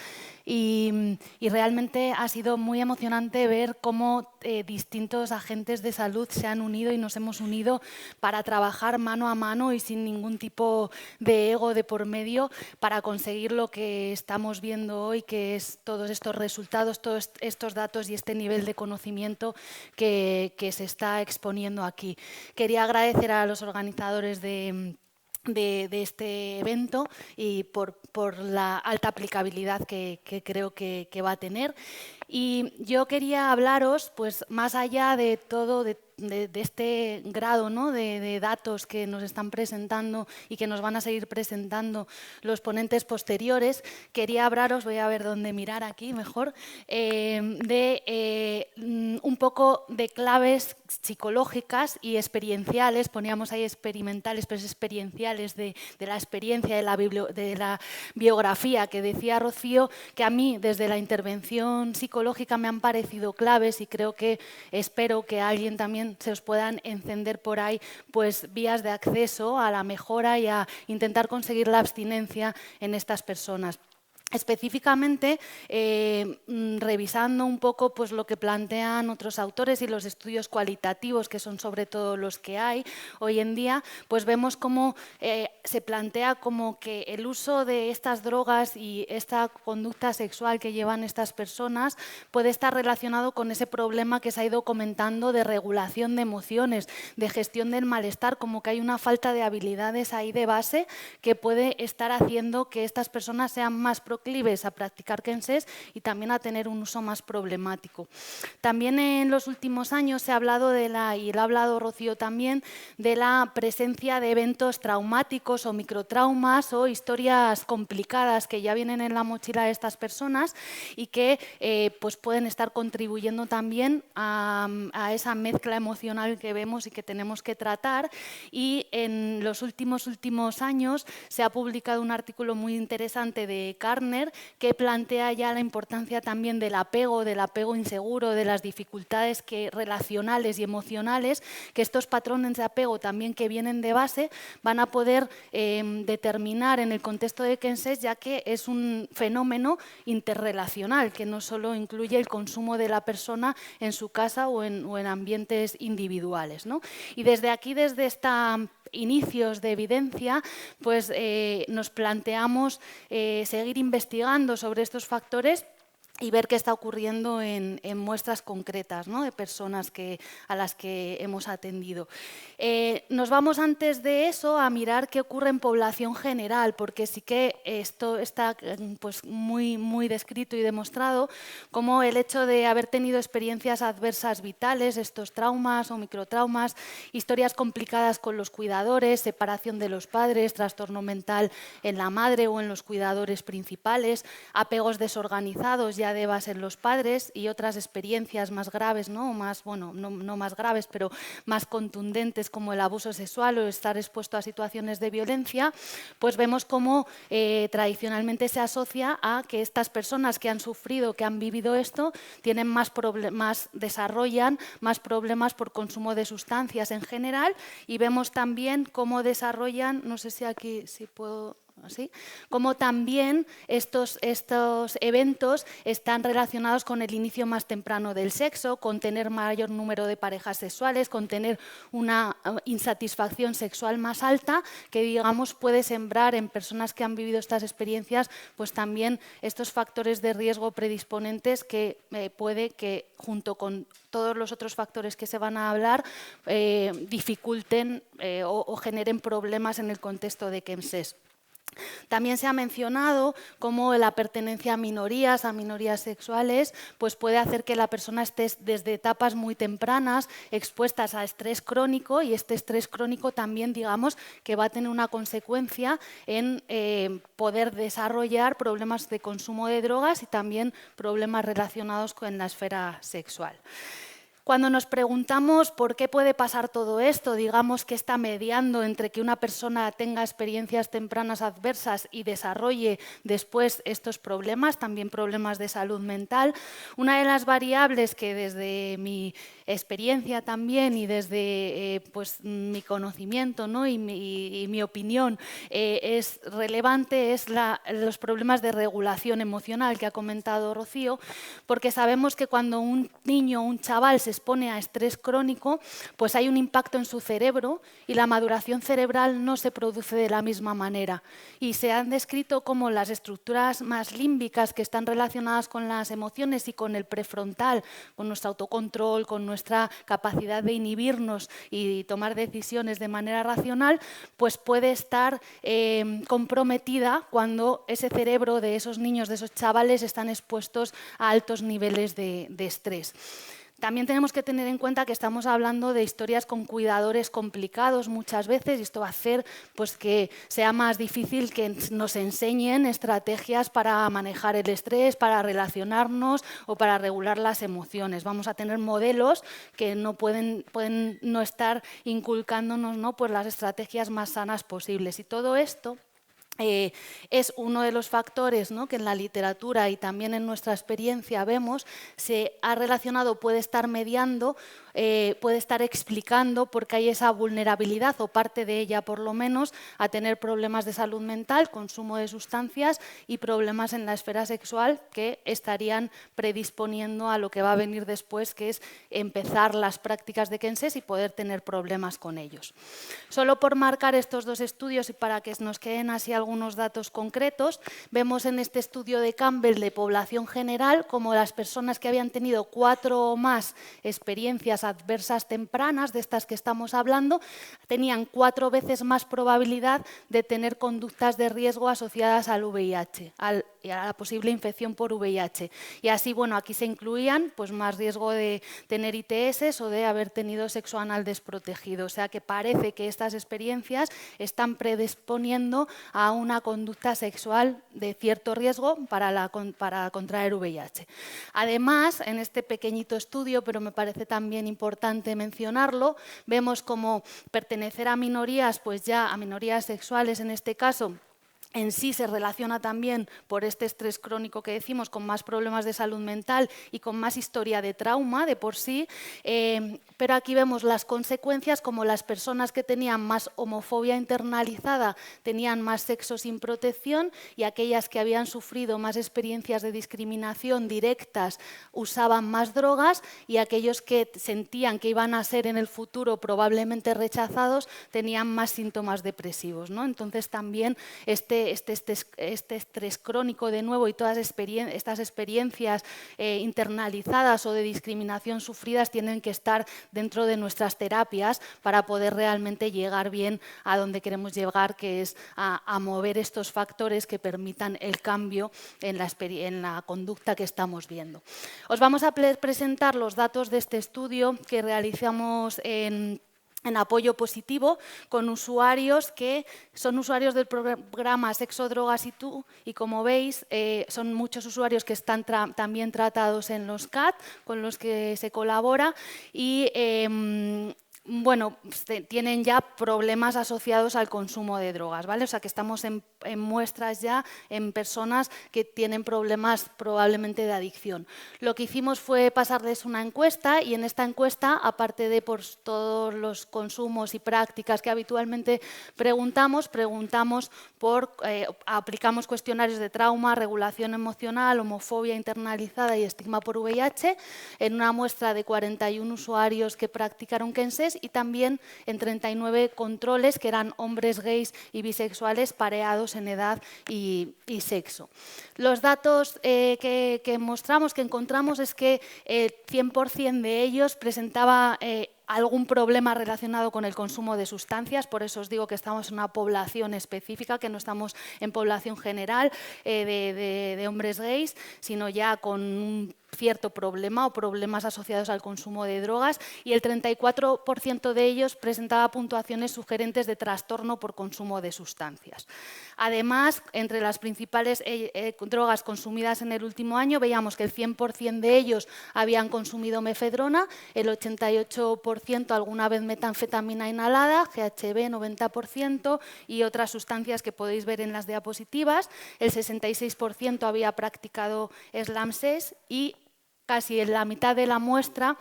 Y realmente ha sido muy emocionante ver cómo distintos agentes de salud se han unido y nos hemos unido para trabajar mano a mano y sin ningún tipo de ego de por medio para conseguir lo que estamos viendo hoy, que es todos estos resultados, todos estos datos y este nivel de conocimiento que se está exponiendo aquí. Quería agradecer a los organizadores de este evento y por la alta aplicabilidad que creo que va a tener. Y yo quería hablaros, pues más allá de todo, de este grado, ¿no?, de datos que nos están presentando y que nos van a seguir presentando los ponentes posteriores, quería hablaros, voy a ver dónde mirar aquí mejor, un poco de claves psicológicas y experienciales, poníamos ahí experimentales, pero es experienciales de la experiencia, de la biografía que decía Rocío, que a mí desde la intervención psicológica me han parecido claves y creo que espero que a alguien también se os puedan encender por ahí pues vías de acceso a la mejora y a intentar conseguir la abstinencia en estas personas. Específicamente, revisando un poco pues, lo que plantean otros autores y los estudios cualitativos, que son sobre todo los que hay hoy en día, pues vemos cómo se plantea como que el uso de estas drogas y esta conducta sexual que llevan estas personas puede estar relacionado con ese problema que se ha ido comentando de regulación de emociones, de gestión del malestar, como que hay una falta de habilidades ahí de base que puede estar haciendo que estas personas sean más proclives a practicar Kensés y también a tener un uso más problemático. También en los últimos años se ha hablado y lo ha hablado Rocío también, de la presencia de eventos traumáticos o microtraumas o historias complicadas que ya vienen en la mochila de estas personas y que pues pueden estar contribuyendo también a esa mezcla emocional que vemos y que tenemos que tratar. Y en los últimos años se ha publicado un artículo muy interesante de Karner que plantea ya la importancia también del apego inseguro, de las dificultades relacionales y emocionales, que estos patrones de apego también que vienen de base van a poder determinar en el contexto de Kensés, ya que es un fenómeno interrelacional, que no solo incluye el consumo de la persona en su casa o en ambientes individuales, ¿no? Y desde aquí, desde esta inicios de evidencia, pues nos planteamos seguir investigando sobre estos factores y ver qué está ocurriendo en muestras concretas, ¿no?, de personas a las que hemos atendido. Nos vamos antes de eso a mirar qué ocurre en población general, porque sí que esto está pues, muy descrito y demostrado, como el hecho de haber tenido experiencias adversas vitales, estos traumas o microtraumas, historias complicadas con los cuidadores, separación de los padres, trastorno mental en la madre o en los cuidadores principales, apegos desorganizados ya de base en los padres y otras experiencias más graves, ¿no? No más graves, pero más contundentes, como el abuso sexual o estar expuesto a situaciones de violencia, pues vemos cómo tradicionalmente se asocia a que estas personas que han sufrido, que han vivido esto, tienen desarrollan más problemas por consumo de sustancias en general, y vemos también cómo desarrollan, no sé si aquí si puedo... ¿sí? Como también estos eventos están relacionados con el inicio más temprano del sexo, con tener mayor número de parejas sexuales, con tener una insatisfacción sexual más alta, que digamos puede sembrar en personas que han vivido estas experiencias pues también estos factores de riesgo predisponentes que puede que junto con todos los otros factores que se van a hablar dificulten o generen problemas en el contexto de Kensés. También se ha mencionado cómo la pertenencia a minorías sexuales, pues puede hacer que la persona esté desde etapas muy tempranas expuestas a estrés crónico, y este estrés crónico también, digamos, que va a tener una consecuencia en poder desarrollar problemas de consumo de drogas y también problemas relacionados con la esfera sexual. Cuando nos preguntamos por qué puede pasar todo esto, digamos que está mediando entre que una persona tenga experiencias tempranas adversas y desarrolle después estos problemas, también problemas de salud mental, una de las variables que desde mi experiencia también y desde pues, mi conocimiento, ¿no?, y mi opinión es relevante es los problemas de regulación emocional que ha comentado Rocío, porque sabemos que cuando un niño o un chaval se expone a estrés crónico, pues hay un impacto en su cerebro y la maduración cerebral no se produce de la misma manera. Y se han descrito como las estructuras más límbicas que están relacionadas con las emociones y con el prefrontal, con nuestro autocontrol, con nuestra capacidad de inhibirnos y tomar decisiones de manera racional, pues puede estar comprometida cuando ese cerebro de esos niños, de esos chavales, están expuestos a altos niveles de estrés. También tenemos que tener en cuenta que estamos hablando de historias con cuidadores complicados muchas veces, y esto va a hacer pues, que sea más difícil que nos enseñen estrategias para manejar el estrés, para relacionarnos o para regular las emociones. Vamos a tener modelos que no pueden no estar inculcándonos, ¿no?, pues las estrategias más sanas posibles. Y todo esto es uno de los factores, ¿no?, que en la literatura y también en nuestra experiencia vemos, se ha relacionado, puede estar mediando, puede estar explicando por qué hay esa vulnerabilidad, o parte de ella por lo menos, a tener problemas de salud mental, consumo de sustancias y problemas en la esfera sexual que estarían predisponiendo a lo que va a venir después, que es empezar las prácticas de Kenses y poder tener problemas con ellos. Solo por marcar estos dos estudios y para que nos queden así algunos datos concretos, vemos en este estudio de Campbell de población general como las personas que habían tenido 4 o más experiencias adversas tempranas, de estas que estamos hablando, tenían 4 veces más probabilidad de tener conductas de riesgo asociadas al VIH, a la posible infección por VIH. Y así, bueno, aquí se incluían pues, más riesgo de tener ITS o de haber tenido sexo anal desprotegido. O sea que parece que estas experiencias están predisponiendo a una conducta sexual de cierto riesgo para contraer VIH. Además, en este pequeñito estudio, pero me parece también importante mencionarlo, vemos como pertenecer a minorías, pues ya a minorías sexuales en este caso, en sí se relaciona también por este estrés crónico que decimos con más problemas de salud mental y con más historia de trauma de por sí, pero aquí vemos las consecuencias como las personas que tenían más homofobia internalizada tenían más sexo sin protección y aquellas que habían sufrido más experiencias de discriminación directas usaban más drogas y aquellos que sentían que iban a ser en el futuro probablemente rechazados tenían más síntomas depresivos, ¿no? Entonces también este estrés crónico de nuevo y todas estas experiencias internalizadas o de discriminación sufridas tienen que estar dentro de nuestras terapias para poder realmente llegar bien a donde queremos llegar, que es a mover estos factores que permitan el cambio en la conducta que estamos viendo. Os vamos a presentar los datos de este estudio que realizamos en apoyo positivo con usuarios que son usuarios del programa Sexo, Drogas y Tú, y como veis son muchos usuarios que están también tratados en los CAT con los que se colabora y bueno, tienen ya problemas asociados al consumo de drogas, ¿vale? O sea que estamos en muestras ya en personas que tienen problemas probablemente de adicción. Lo que hicimos fue pasarles una encuesta y en esta encuesta, aparte de por todos los consumos y prácticas que habitualmente preguntamos aplicamos cuestionarios de trauma, regulación emocional, homofobia internalizada y estigma por VIH en una muestra de 41 usuarios que practicaron Kenses y también en 39 controles que eran hombres gays y bisexuales pareados en edad y sexo. Los datos que encontramos es que el 100% de ellos presentaba algún problema relacionado con el consumo de sustancias, por eso os digo que estamos en una población específica, que no estamos en población general de hombres gays, sino ya con un cierto problema o problemas asociados al consumo de drogas y el 34% de ellos presentaba puntuaciones sugerentes de trastorno por consumo de sustancias. Además, entre las principales drogas consumidas en el último año, veíamos que el 100% de ellos habían consumido mefedrona, el 88% alguna vez metanfetamina inhalada, GHB 90% y otras sustancias que podéis ver en las diapositivas, el 66% había practicado SLAM-SES y casi en la mitad de la muestra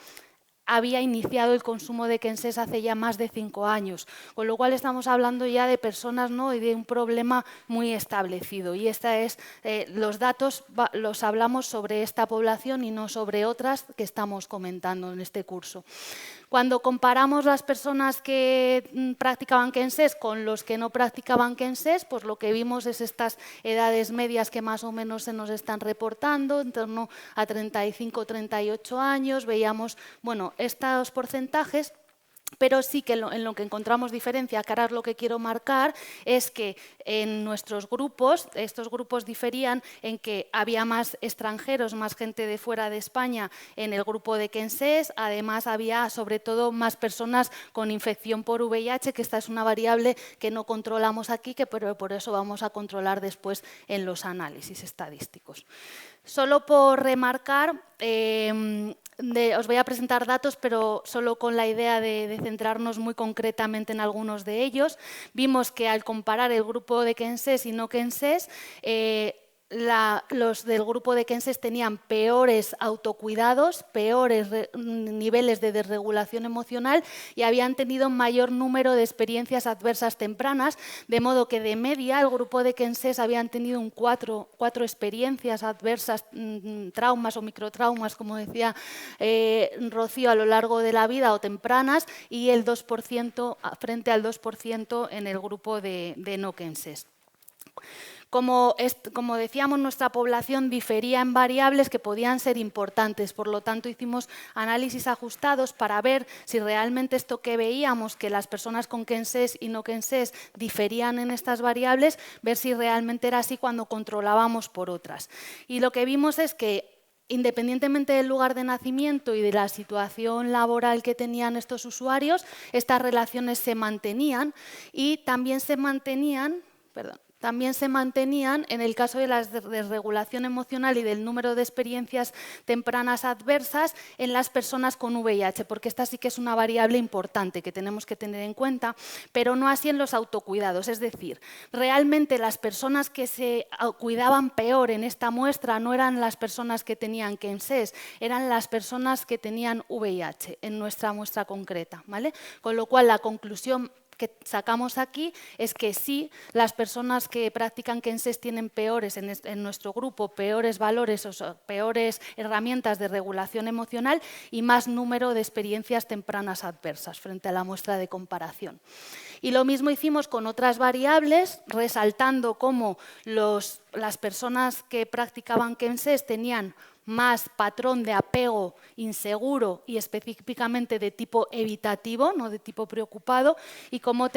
había iniciado el consumo de Kenses hace ya más de 5 años, con lo cual estamos hablando ya de personas, ¿no?, y de un problema muy establecido. Y los datos los hablamos sobre esta población y no sobre otras que estamos comentando en este curso. Cuando comparamos las personas que practicaban Kenses con los que no practicaban Kenses, pues lo que vimos es estas edades medias que más o menos se nos están reportando, en torno a 35 o 38 años. Veíamos, bueno, estos porcentajes. Pero sí que en lo que encontramos diferencia, que ahora es lo que quiero marcar, es que en nuestros grupos, estos grupos diferían en que había más extranjeros, más gente de fuera de España en el grupo de Kenses, además había sobre todo más personas con infección por VIH, que esta es una variable que no controlamos aquí, pero por eso vamos a controlar después en los análisis estadísticos. Solo por remarcar os voy a presentar datos, pero solo con la idea de centrarnos muy concretamente en algunos de ellos. Vimos que al comparar el grupo de Kenses y no Kenses, los del grupo de Kenses tenían peores autocuidados, peores niveles de desregulación emocional y habían tenido mayor número de experiencias adversas tempranas, de modo que de media el grupo de Kenses habían tenido cuatro experiencias adversas, traumas o microtraumas, como decía Rocío, a lo largo de la vida o tempranas, y el 2% frente al 2% en el grupo de no Kenses. Como decíamos, nuestra población difería en variables que podían ser importantes, por lo tanto hicimos análisis ajustados para ver si realmente esto que veíamos, que las personas con Kenses y no Kenses diferían en estas variables, ver si realmente era así cuando controlábamos por otras. Y lo que vimos es que, independientemente del lugar de nacimiento y de la situación laboral que tenían estos usuarios, estas relaciones se mantenían y también se mantenían en el caso de la desregulación emocional y del número de experiencias tempranas adversas en las personas con VIH, porque esta sí que es una variable importante que tenemos que tener en cuenta, pero no así en los autocuidados. Es decir, realmente las personas que se cuidaban peor en esta muestra no eran las personas que tenían Kenses, eran las personas que tenían VIH en nuestra muestra concreta, ¿vale? Con lo cual, la conclusión que sacamos aquí es que sí, las personas que practican Kenses tienen peores, en nuestro grupo, peores valores o peores herramientas de regulación emocional y más número de experiencias tempranas adversas frente a la muestra de comparación. Y lo mismo hicimos con otras variables, resaltando cómo las personas que practicaban Kenses tenían más patrón de apego inseguro y específicamente de tipo evitativo, no de tipo preocupado, y cómo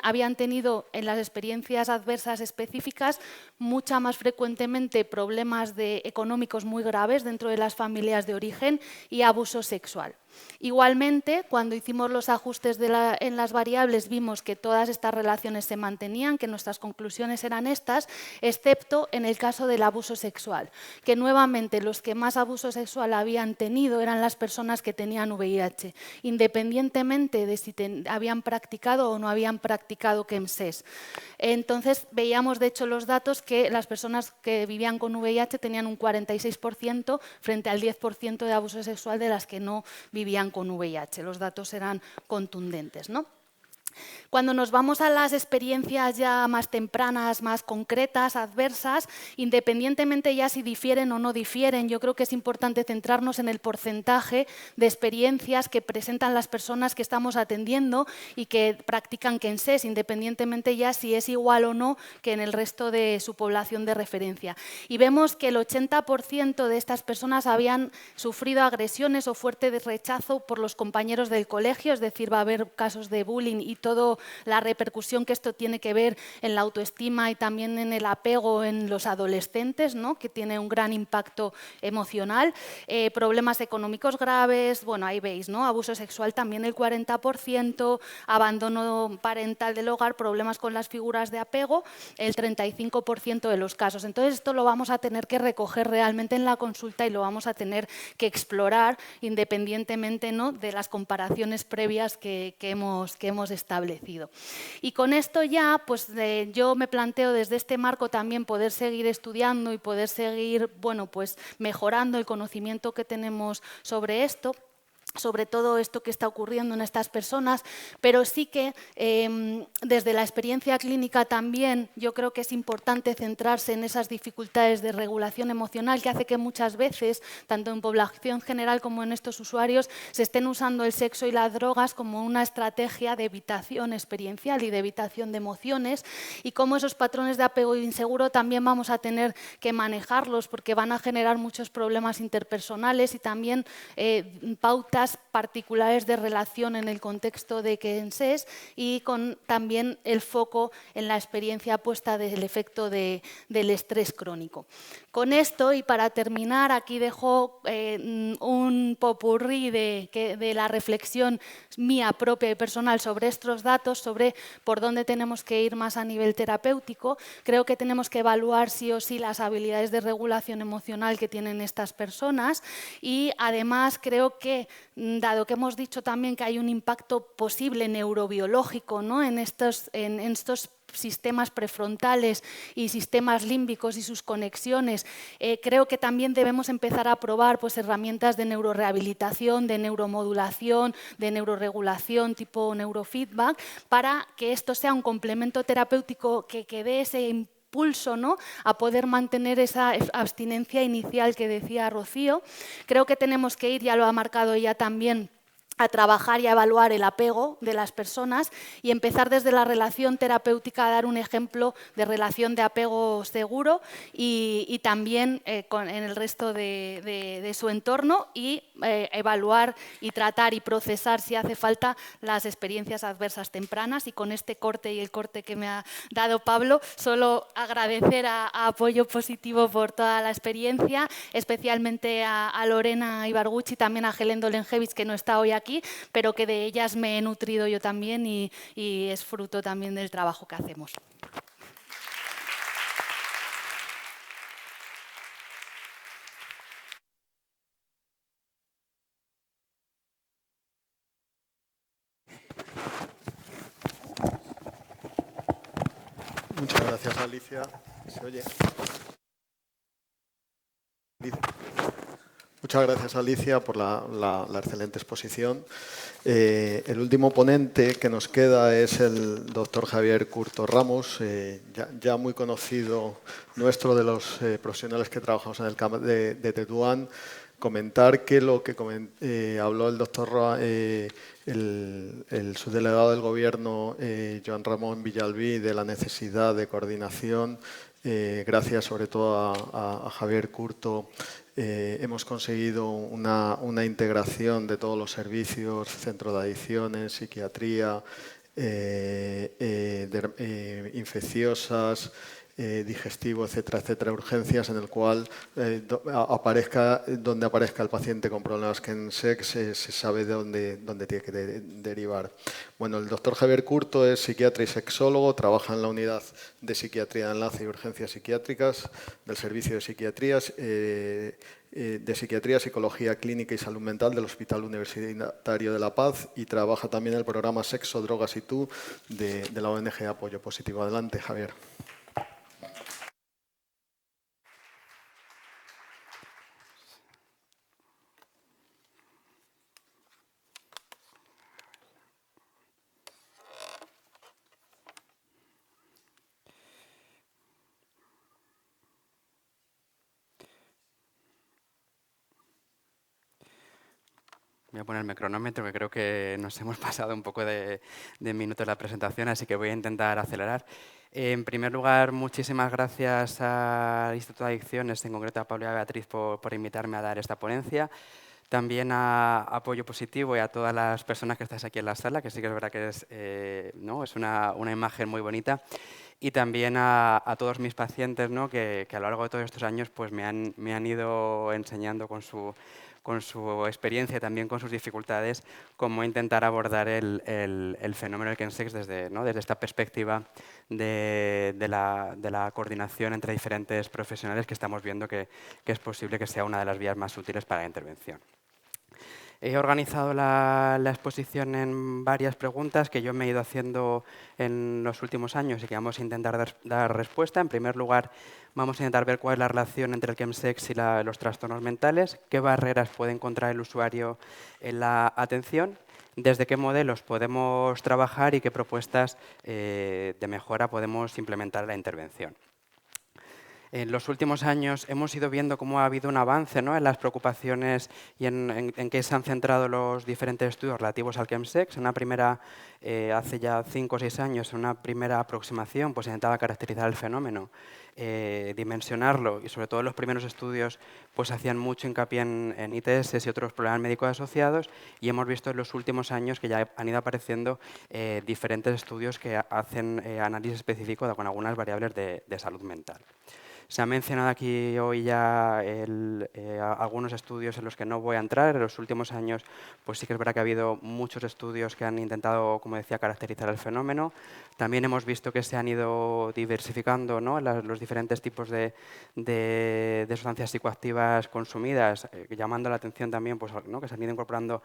habían tenido en las experiencias adversas específicas mucha más frecuentemente problemas económicos muy graves dentro de las familias de origen y abuso sexual. Igualmente, cuando hicimos los ajustes en las variables, vimos que todas estas relaciones se mantenían, que nuestras conclusiones eran estas, excepto en el caso del abuso sexual, que nuevamente los que más abuso sexual habían tenido eran las personas que tenían VIH, independientemente de si habían practicado o no habían practicado Kenses. Entonces, veíamos de hecho los datos que las personas que vivían con VIH tenían un 46% frente al 10% de abuso sexual de las que no vivían con VIH. Los datos eran contundentes, ¿no? Cuando nos vamos a las experiencias ya más tempranas, más concretas, adversas, independientemente ya si difieren o no difieren, yo creo que es importante centrarnos en el porcentaje de experiencias que presentan las personas que estamos atendiendo y que practican Kenses, independientemente ya si es igual o no que en el resto de su población de referencia. Y vemos que el 80% de estas personas habían sufrido agresiones o fuerte rechazo por los compañeros del colegio, es decir, va a haber casos de bullying y toda la repercusión que esto tiene que ver en la autoestima y también en el apego en los adolescentes, ¿no? Que tiene un gran impacto emocional, problemas económicos graves, bueno, ahí veis, ¿no? Abuso sexual también el 40%, abandono parental del hogar, problemas con las figuras de apego, el 35% de los casos. Entonces esto lo vamos a tener que recoger realmente en la consulta y lo vamos a tener que explorar independientemente, ¿no? de las comparaciones previas que hemos establecido. Y con esto ya, pues yo me planteo desde este marco también poder seguir estudiando y poder seguir, bueno, pues mejorando el conocimiento que tenemos sobre esto, sobre todo esto que está ocurriendo en estas personas, pero sí que desde la experiencia clínica también yo creo que es importante centrarse en esas dificultades de regulación emocional que hace que muchas veces, tanto en población general como en estos usuarios, se estén usando el sexo y las drogas como una estrategia de evitación experiencial y de evitación de emociones, y cómo esos patrones de apego inseguro también vamos a tener que manejarlos porque van a generar muchos problemas interpersonales y también pautas herramientas particulares de relación en el contexto de CNSES y con también el foco en la experiencia puesta del efecto del estrés crónico. Con esto, y para terminar, aquí dejo un popurrí de la reflexión mía propia y personal sobre estos datos, sobre por dónde tenemos que ir más a nivel terapéutico. Creo que tenemos que evaluar sí o sí las habilidades de regulación emocional que tienen estas personas y además creo que, dado que hemos dicho también que hay un impacto posible neurobiológico, ¿no?, en estos sistemas prefrontales y sistemas límbicos y sus conexiones, creo que también debemos empezar a probar pues, herramientas de neurorehabilitación, de neuromodulación, de neuroregulación tipo neurofeedback, para que esto sea un complemento terapéutico que dé ese impulso, ¿no?, a poder mantener esa abstinencia inicial que decía Rocío. Creo que tenemos que ir, ya lo ha marcado ella también, a trabajar y a evaluar el apego de las personas y empezar desde la relación terapéutica a dar un ejemplo de relación de apego seguro y también en el resto de su entorno y evaluar y tratar y procesar si hace falta las experiencias adversas tempranas. Y con este corte y el corte que me ha dado Pablo, solo agradecer a Apoyo Positivo por toda la experiencia, especialmente a Lorena Ibarguchi y también a Helen Dolenjevich, que no está hoy aquí, pero que de ellas me he nutrido yo también y es fruto también del trabajo que hacemos. Muchas gracias, Alicia. ¿Se oye? Muchas gracias, Alicia, por la excelente exposición. El último ponente que nos queda es el doctor Javier Curto Ramos, ya muy conocido nuestro, de los profesionales que trabajamos en el campo de Tetuán. Comentar que lo que habló el doctor, el subdelegado del Gobierno, Joan Ramón Villalbí, de la necesidad de coordinación, gracias sobre todo a Javier Curto, hemos conseguido una integración de todos los servicios, centro de adicciones, psiquiatría, infecciosas, digestivo, etcétera, etcétera, urgencias, en el cual donde aparezca el paciente con problemas CNSEC se sabe de dónde tiene que derivar. Bueno, el doctor Javier Curto es psiquiatra y sexólogo, trabaja en la unidad de psiquiatría de enlace y urgencias psiquiátricas del Servicio de Psiquiatría, Psicología Clínica y Salud Mental del Hospital Universitario de La Paz y trabaja también en el programa Sexo, Drogas y Tú de la ONG Apoyo Positivo. Adelante, Javier. Voy a poner el cronómetro, que creo que nos hemos pasado un poco de minutos en la presentación, así que voy a intentar acelerar. En primer lugar, muchísimas gracias al Instituto de Adicciones, en concreto a Pablo y a Beatriz, por invitarme a dar esta ponencia. También a Apoyo Positivo y a todas las personas que estáis aquí en la sala, que sí que es verdad que es una imagen muy bonita. Y también a todos mis pacientes, ¿no?, que a lo largo de todos estos años pues, me han ido enseñando con su experiencia y también con sus dificultades, cómo intentar abordar el fenómeno del CNSEX desde esta perspectiva de la coordinación entre diferentes profesionales, que estamos viendo que es posible que sea una de las vías más útiles para la intervención. He organizado la exposición en varias preguntas que yo me he ido haciendo en los últimos años y que vamos a intentar dar respuesta. En primer lugar, vamos a intentar ver cuál es la relación entre el CNSEX y los trastornos mentales, qué barreras puede encontrar el usuario en la atención, desde qué modelos podemos trabajar y qué propuestas de mejora podemos implementar en la intervención. En los últimos años hemos ido viendo cómo ha habido un avance, ¿no?, en las preocupaciones y en qué se han centrado los diferentes estudios relativos al CNSEX. Hace ya 5 o 6 años, en una primera aproximación, pues intentaba caracterizar el fenómeno dimensionarlo, y sobre todo los primeros estudios pues hacían mucho hincapié en ITS y otros problemas médicos asociados, y hemos visto en los últimos años que ya han ido apareciendo diferentes estudios que hacen análisis específico con algunas variables de salud mental. Se ha mencionado aquí hoy ya algunos estudios en los que no voy a entrar. En los últimos años pues sí que es verdad que ha habido muchos estudios que han intentado, como decía, caracterizar el fenómeno. También hemos visto que se han ido diversificando, ¿no?, los diferentes tipos de sustancias psicoactivas consumidas, llamando la atención también pues, ¿no?, que se han ido incorporando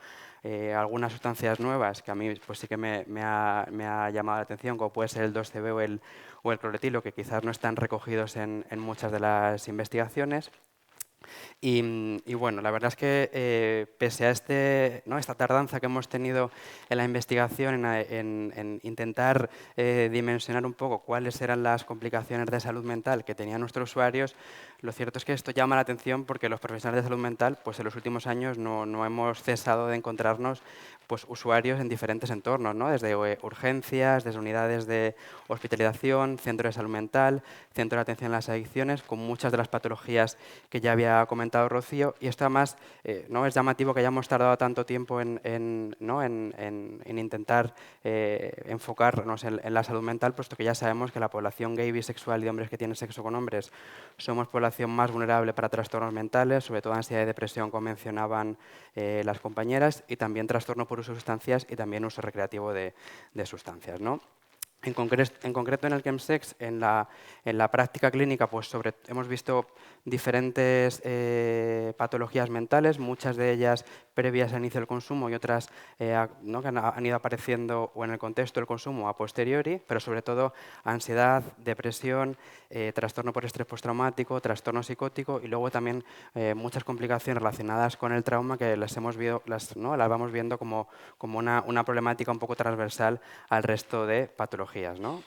algunas sustancias nuevas que a mí pues sí que me ha llamado la atención, como puede ser el 2CB o el cloretilo, que quizás no están recogidos en muchas de las investigaciones. Y bueno, la verdad es que pese a esta tardanza que hemos tenido en la investigación, en intentar dimensionar un poco cuáles eran las complicaciones de salud mental que tenían nuestros usuarios, lo cierto es que esto llama la atención porque los profesionales de salud mental pues en los últimos años no hemos cesado de encontrarnos pues, usuarios en diferentes entornos, ¿no?, desde urgencias, desde unidades de hospitalización, centro de salud mental, centro de atención a las adicciones, con muchas de las patologías que ya había comentado Rocío. Y esto además no es llamativo que hayamos tardado tanto tiempo en intentar enfocarnos en la salud mental, puesto que ya sabemos que la población gay, bisexual y de hombres que tienen sexo con hombres somos población más vulnerable para trastornos mentales, sobre todo ansiedad y depresión, como mencionaban las compañeras, y también trastorno por uso de sustancias y también uso recreativo de sustancias, ¿no? En concreto en el chemsex, en la práctica clínica, pues hemos visto diferentes patologías mentales, muchas de ellas previas al inicio del consumo y otras ¿no?, que han ido apareciendo o en el contexto del consumo a posteriori, pero sobre todo ansiedad, depresión, trastorno por estrés postraumático, trastorno psicótico, y luego también muchas complicaciones relacionadas con el trauma que las vamos viendo como una problemática un poco transversal al resto de patologías, ¿no?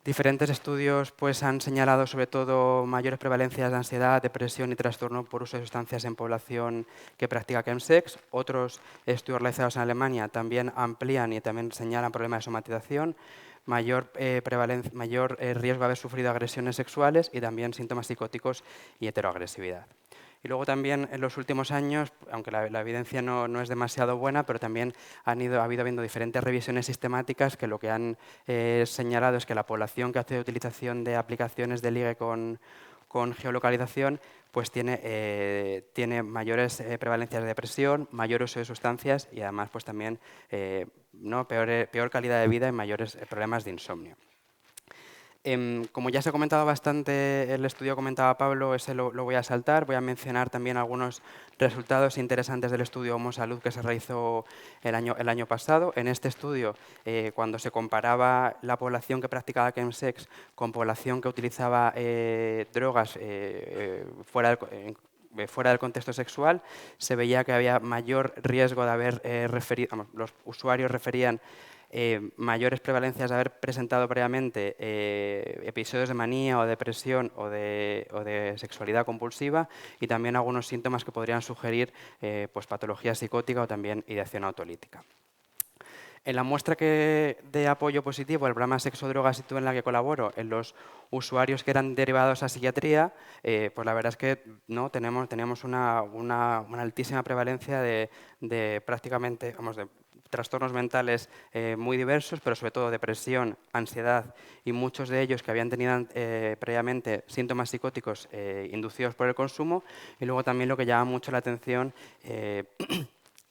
Diferentes estudios pues, han señalado sobre todo mayores prevalencias de ansiedad, depresión y trastorno por uso de sustancias en población que practica chemsex. Otros estudios realizados en Alemania también amplían y también señalan problemas de somatización, mayor riesgo de haber sufrido agresiones sexuales y también síntomas psicóticos y heteroagresividad. Y luego también en los últimos años, aunque la evidencia no es demasiado buena, pero también ha habido diferentes revisiones sistemáticas que lo que han señalado es que la población que hace utilización de aplicaciones de ligue con geolocalización pues tiene mayores prevalencias de depresión, mayor uso de sustancias y además pues también peor calidad de vida y mayores problemas de insomnio. Como ya se ha comentado bastante, el estudio comentaba Pablo, ese lo voy a saltar. Voy a mencionar también algunos resultados interesantes del estudio Homo Salud que se realizó el año pasado. En este estudio, cuando se comparaba la población que practicaba chemsex con población que utilizaba drogas fuera del contexto sexual, se veía que había mayor riesgo de haber los usuarios referían mayores prevalencias de haber presentado previamente episodios de manía o depresión o de sexualidad compulsiva, y también algunos síntomas que podrían sugerir pues patología psicótica o también ideación autolítica. En la muestra de apoyo positivo del programa Sexo, Drogas y Tú, en la que colaboro, en los usuarios que eran derivados a psiquiatría, pues la verdad es que no teníamos una altísima prevalencia de prácticamente, de trastornos mentales muy diversos, pero sobre todo depresión, ansiedad, y muchos de ellos que habían tenido previamente síntomas psicóticos inducidos por el consumo. Y luego también lo que llama mucho la atención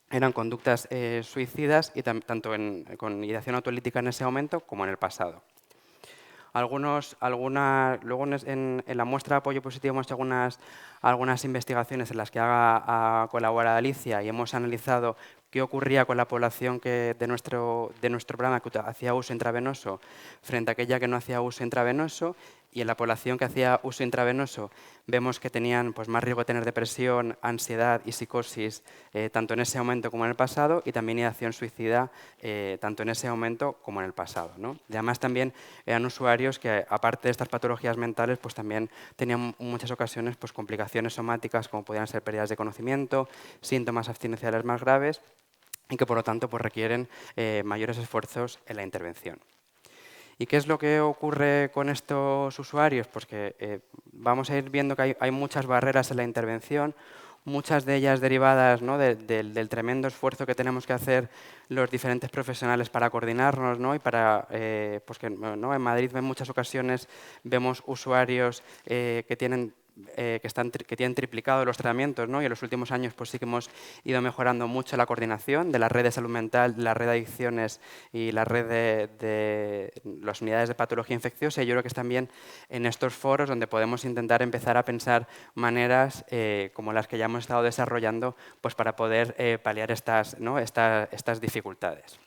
eran conductas suicidas, y tanto con ideación autolítica en ese momento como en el pasado. Luego en la muestra de apoyo positivo hemos hecho algunas investigaciones en las que ha colaborado Alicia, y hemos analizado qué ocurría con la población de nuestro programa que hacía uso intravenoso frente a aquella que no hacía uso intravenoso. Y en la población que hacía uso intravenoso vemos que tenían pues, más riesgo de tener depresión, ansiedad y psicosis, tanto en ese momento como en el pasado, y también ideación suicida, tanto en ese momento como en el pasado, ¿no? Y además también eran usuarios que, aparte de estas patologías mentales, pues también tenían en muchas ocasiones pues, complicaciones somáticas, como podían ser pérdidas de conocimiento, síntomas abstinenciales más graves, y que por lo tanto pues, requieren mayores esfuerzos en la intervención. ¿Y qué es lo que ocurre con estos usuarios? Pues que vamos a ir viendo que hay muchas barreras en la intervención, muchas de ellas derivadas, ¿no?, del tremendo esfuerzo que tenemos que hacer los diferentes profesionales para coordinarnos, ¿no?, y para, pues que, ¿no?, en Madrid en muchas ocasiones vemos usuarios que tienen triplicado los tratamientos, ¿no? Y en los últimos años pues sí que hemos ido mejorando mucho la coordinación de la red de salud mental, la red de adicciones y la red de las unidades de patología infecciosa. Y yo creo que es también en estos foros donde podemos intentar empezar a pensar maneras como las que ya hemos estado desarrollando pues para poder paliar estas, ¿no?, estas dificultades.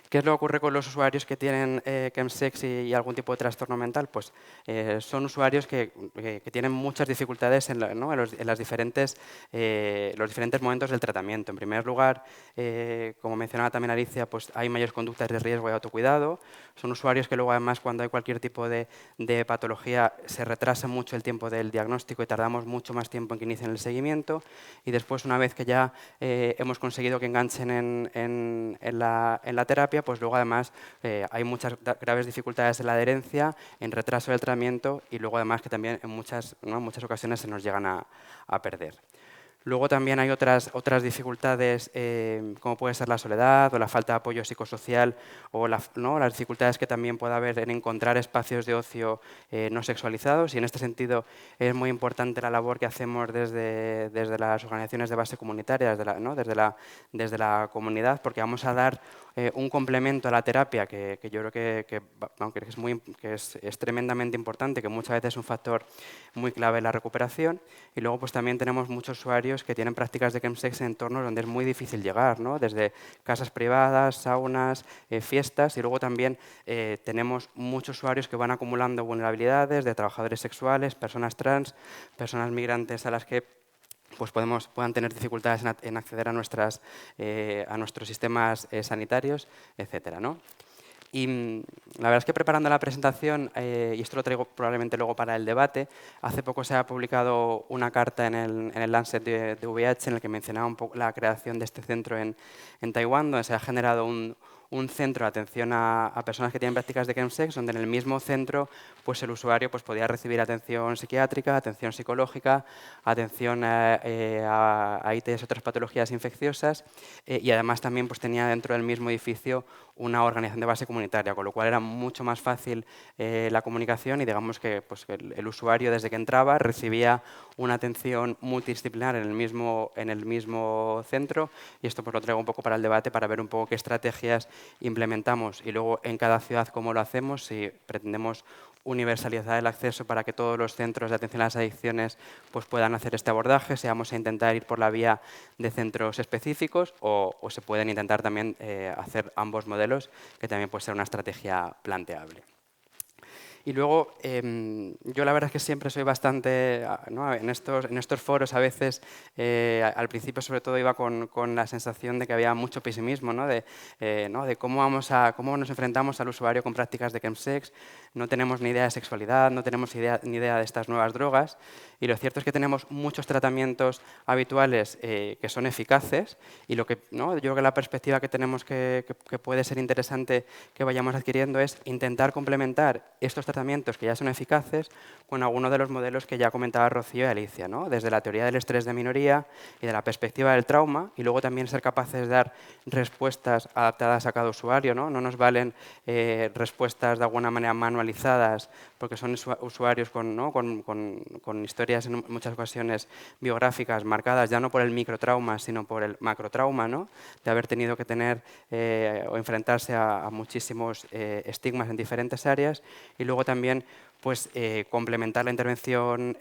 ¿Qué es lo que ocurre con los usuarios que tienen chemsex y algún tipo de trastorno mental? Pues son usuarios que tienen muchas dificultades ¿no?, en los diferentes momentos del tratamiento. En primer lugar, como mencionaba también Alicia, pues hay mayores conductas de riesgo y autocuidado. Son usuarios que luego además cuando hay cualquier tipo de patología se retrasa mucho el tiempo del diagnóstico y tardamos mucho más tiempo en que inicien el seguimiento. Y después, una vez que ya hemos conseguido que enganchen en la terapia, pues luego además hay muchas graves dificultades en la adherencia, en retraso del tratamiento y luego además que también en muchas ocasiones se nos llegan a perder. Luego también hay otras dificultades, como puede ser la soledad o la falta de apoyo psicosocial o las dificultades que también puede haber en encontrar espacios de ocio no sexualizados. Y en este sentido es muy importante la labor que hacemos desde las organizaciones de base comunitaria, desde la comunidad, porque vamos a dar un complemento a la terapia que yo creo que es tremendamente importante, que muchas veces es un factor muy clave en la recuperación. Y luego pues también tenemos muchos usuarios que tienen prácticas de chemsex en entornos donde es muy difícil llegar, ¿no?, desde casas privadas, saunas, fiestas, y luego también tenemos muchos usuarios que van acumulando vulnerabilidades de trabajadores sexuales, personas trans, personas migrantes a las que pues puedan tener dificultades en acceder a nuestros sistemas sanitarios, etcétera, ¿no? Y la verdad es que preparando la presentación, y esto lo traigo probablemente luego para el debate, hace poco se ha publicado una carta en el Lancet de VIH en el que mencionaba un poco la creación de este centro en Taiwán, donde se ha generado un centro de atención a personas que tienen prácticas de chemsex, donde en el mismo centro pues el usuario pues podía recibir atención psiquiátrica, atención psicológica, atención a ITS, otras patologías infecciosas, y además también pues tenía dentro del mismo edificio una organización de base comunitaria, con lo cual era mucho más fácil la comunicación y digamos que pues, el usuario desde que entraba recibía una atención multidisciplinar en el mismo centro, y esto pues lo traigo un poco para el debate para ver un poco qué estrategias implementamos y luego en cada ciudad cómo lo hacemos, si pretendemos universalizar el acceso para que todos los centros de atención a las adicciones pues puedan hacer este abordaje, si vamos a intentar ir por la vía de centros específicos o se pueden intentar también hacer ambos modelos, que también puede ser una estrategia planteable. Y luego, yo la verdad es que siempre soy bastante, ¿no?, en estos foros a veces, al principio sobre todo iba con la sensación de que había mucho pesimismo, ¿no?, de cómo nos enfrentamos al usuario con prácticas de chemsex, no tenemos ni idea de sexualidad, no tenemos ni idea de estas nuevas drogas, y lo cierto es que tenemos muchos tratamientos habituales que son eficaces, y yo creo que la perspectiva que tenemos que puede ser interesante que vayamos adquiriendo es intentar complementar estos tratamientos que ya son eficaces con algunos de los modelos que ya comentaba Rocío y Alicia, ¿no?, desde la teoría del estrés de minoría y de la perspectiva del trauma, y luego también ser capaces de dar respuestas adaptadas a cada usuario, ¿no? No nos valen respuestas de alguna manera manualizadas, porque son usuarios con historias en muchas ocasiones biográficas marcadas ya no por el microtrauma, sino por el macrotrauma, ¿no?, de haber tenido que tener o enfrentarse a muchísimos estigmas en diferentes áreas, y luego también pues, complementar la intervención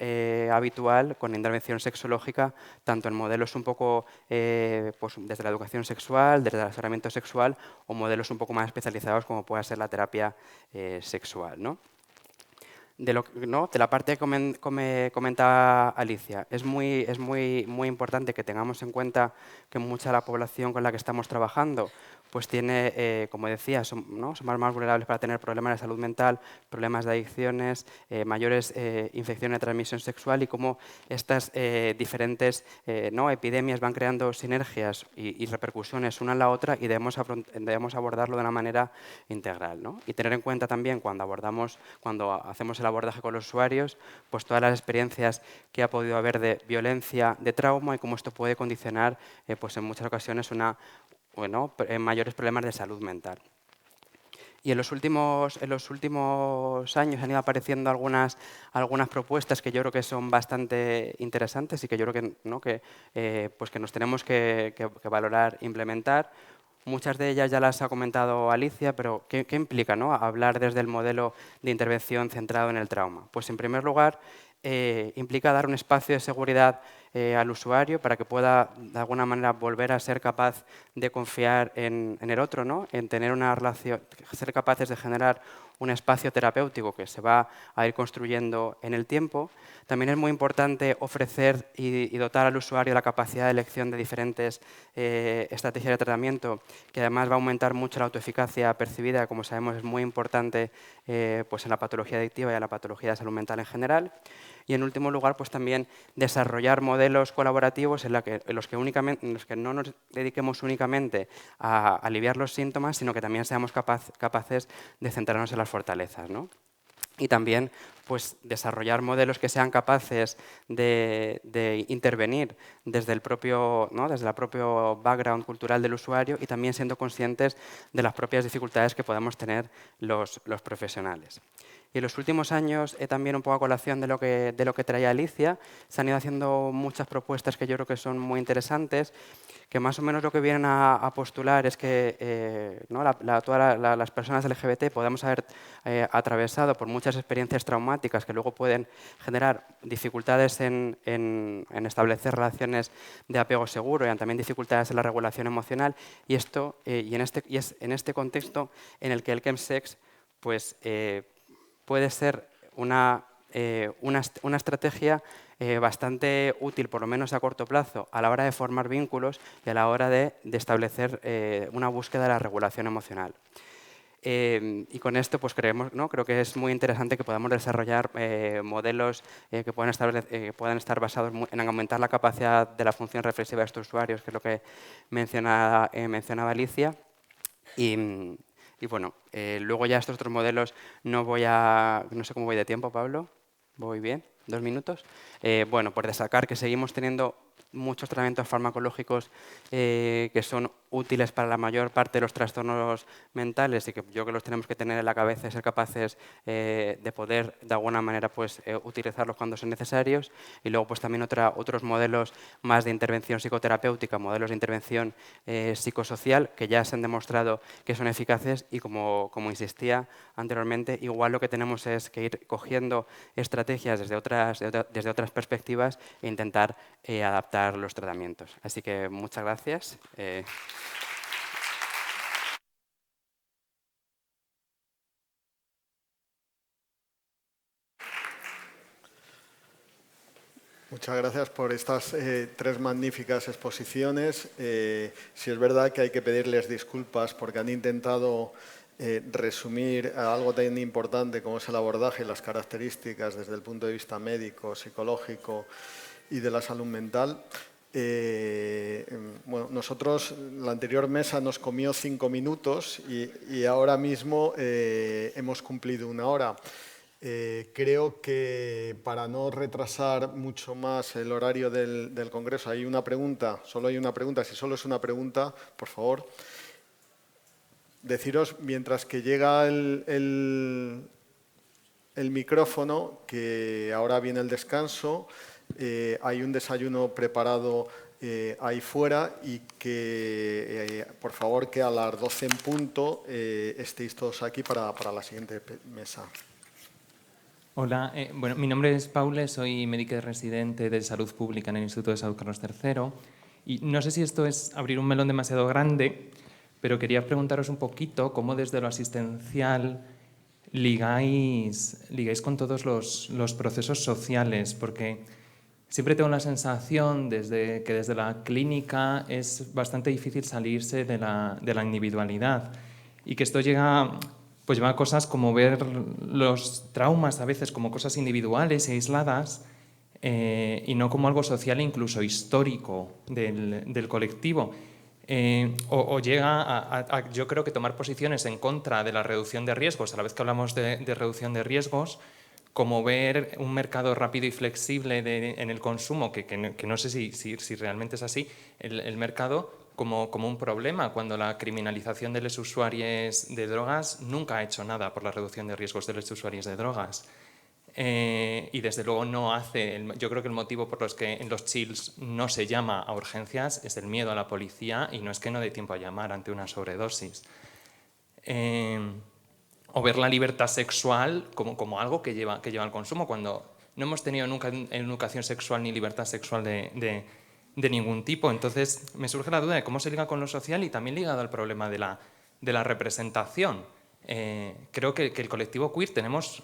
habitual con la intervención sexológica, tanto en modelos un poco pues, desde la educación sexual, desde el asesoramiento sexual, o modelos un poco más especializados como pueda ser la terapia sexual, ¿no? De la parte que comentaba Alicia, es muy importante que tengamos en cuenta que mucha de la población con la que estamos trabajando pues tiene, como decía, somos más vulnerables para tener problemas de salud mental, problemas de adicciones, mayores infecciones de transmisión sexual, y cómo estas diferentes epidemias van creando sinergias y repercusiones una en la otra, y debemos abordarlo de una manera integral, ¿no? Y tener en cuenta también cuando hacemos el abordaje con los usuarios, pues todas las experiencias que ha podido haber de violencia, de trauma, y cómo esto puede condicionar pues en muchas ocasiones mayores problemas de salud mental. Y en los últimos años han ido apareciendo algunas propuestas que yo creo que son bastante interesantes y que yo creo que nos tenemos que valorar e implementar. Muchas de ellas ya las ha comentado Alicia, pero ¿qué implica, ¿no?, hablar desde el modelo de intervención centrado en el trauma? Pues en primer lugar, implica dar un espacio de seguridad al usuario para que pueda de alguna manera volver a ser capaz de confiar en el otro, ¿no?, en tener una relación, ser capaces de generar un espacio terapéutico que se va a ir construyendo en el tiempo. También es muy importante ofrecer y dotar al usuario la capacidad de elección de diferentes estrategias de tratamiento, que además va a aumentar mucho la autoeficacia percibida, como sabemos es muy importante pues en la patología adictiva y en la patología de salud mental en general. Y en último lugar, pues también desarrollar modelos colaborativos en los que no nos dediquemos únicamente a aliviar los síntomas, sino que también seamos capaces de centrarnos en las fortalezas, ¿no? Y también pues, desarrollar modelos que sean capaces de intervenir desde el propio background cultural del usuario, y también siendo conscientes de las propias dificultades que podemos tener los profesionales. Y en los últimos años, también un poco a colación de lo que traía Alicia, se han ido haciendo muchas propuestas que yo creo que son muy interesantes, que más o menos lo que vienen a postular es que todas las personas LGBT podemos haber atravesado por muchas experiencias traumáticas que luego pueden generar dificultades en establecer relaciones de apego seguro, y también dificultades en la regulación emocional, y es en este contexto en el que el chemsex pues, puede ser una estrategia bastante útil, por lo menos a corto plazo, a la hora de formar vínculos y a la hora de establecer una búsqueda de la regulación emocional. Y con esto pues creo que es muy interesante que podamos desarrollar modelos que puedan estar basados en aumentar la capacidad de la función reflexiva de estos usuarios, que es lo que mencionaba Alicia. Y bueno, luego ya estos otros modelos no sé cómo voy de tiempo, Pablo. ¿Voy bien? ¿2 minutos? Bueno, por destacar que seguimos teniendo muchos tratamientos farmacológicos que son útiles para la mayor parte de los trastornos mentales, y que yo creo que los tenemos que tener en la cabeza y ser capaces de poder, de alguna manera, pues, utilizarlos cuando son necesarios. Y luego pues, también otros modelos más de intervención psicoterapéutica, modelos de intervención psicosocial, que ya se han demostrado que son eficaces, y como insistía anteriormente, igual lo que tenemos es que ir cogiendo estrategias desde otras perspectivas e intentar adaptar los tratamientos. Así que muchas gracias. Muchas gracias por estas 3 magníficas exposiciones. Sí es verdad que hay que pedirles disculpas porque han intentado resumir algo tan importante como es el abordaje y las características desde el punto de vista médico, psicológico y de la salud mental. Bueno, nosotros, la anterior mesa nos comió 5 minutos y ahora mismo hemos cumplido 1 hora. Creo que para no retrasar mucho más el horario del Congreso, hay una pregunta, solo hay una pregunta. Si solo es una pregunta, por favor, deciros, mientras que llega el micrófono, que ahora viene el descanso, hay un desayuno preparado ahí fuera, y que, por favor, que a las 12 en punto estéis todos aquí para la siguiente mesa. Hola, bueno, mi nombre es Paula, soy médica residente de Salud Pública en el Instituto de Salud Carlos III, y no sé si esto es abrir un melón demasiado grande, pero quería preguntaros un poquito cómo desde lo asistencial ligáis con todos los procesos sociales, porque siempre tengo la sensación que desde la clínica es bastante difícil salirse de la individualidad y que esto llega a cosas como ver los traumas a veces como cosas individuales e aisladas y no como algo social e incluso histórico del colectivo. O llega yo creo que tomar posiciones en contra de la reducción de riesgos, a la vez que hablamos de reducción de riesgos, como ver un mercado rápido y flexible en el consumo, que no sé si realmente es así, el mercado como un problema, cuando la criminalización de los usuarios de drogas nunca ha hecho nada por la reducción de riesgos de los usuarios de drogas. Y desde luego no hace, yo creo que el motivo por los que en los chills no se llama a urgencias es el miedo a la policía y no es que no dé tiempo a llamar ante una sobredosis. O ver la libertad sexual como algo que lleva al consumo, cuando no hemos tenido nunca educación sexual ni libertad sexual de ningún tipo. Entonces me surge la duda de cómo se liga con lo social y también ligado al problema de la representación. Creo que el colectivo queer tenemos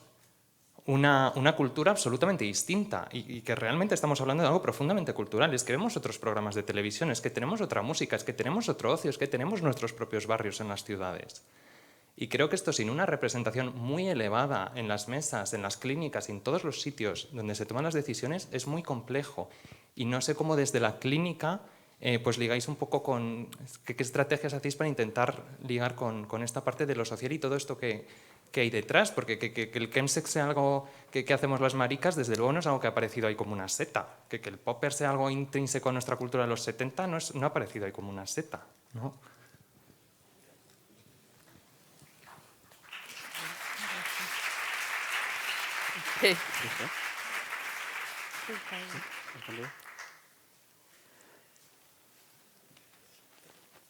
una cultura absolutamente distinta y que realmente estamos hablando de algo profundamente cultural. Es que vemos otros programas de televisión, es que tenemos otra música, es que tenemos otro ocio, es que tenemos nuestros propios barrios en las ciudades. Y creo que esto, sin una representación muy elevada en las mesas, en las clínicas y en todos los sitios donde se toman las decisiones, es muy complejo. Y no sé cómo desde la clínica pues ligáis un poco con qué estrategias hacéis para intentar ligar con esta parte de lo social y todo esto que hay detrás, porque que el chemsex sea algo que hacemos las maricas, desde luego no es algo que ha aparecido ahí como una seta. Que el popper sea algo intrínseco a nuestra cultura de los 70 no ha aparecido ahí como una seta, ¿no?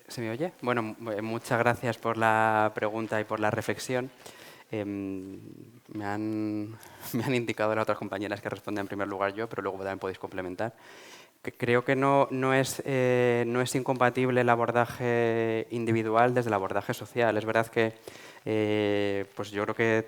¿Se me oye? Bueno, muchas gracias por la pregunta y por la reflexión. Me han indicado las otras compañeras que responden en primer lugar yo, pero luego también podéis complementar. Creo que no es incompatible el abordaje individual desde el abordaje social. Es verdad que pues yo creo que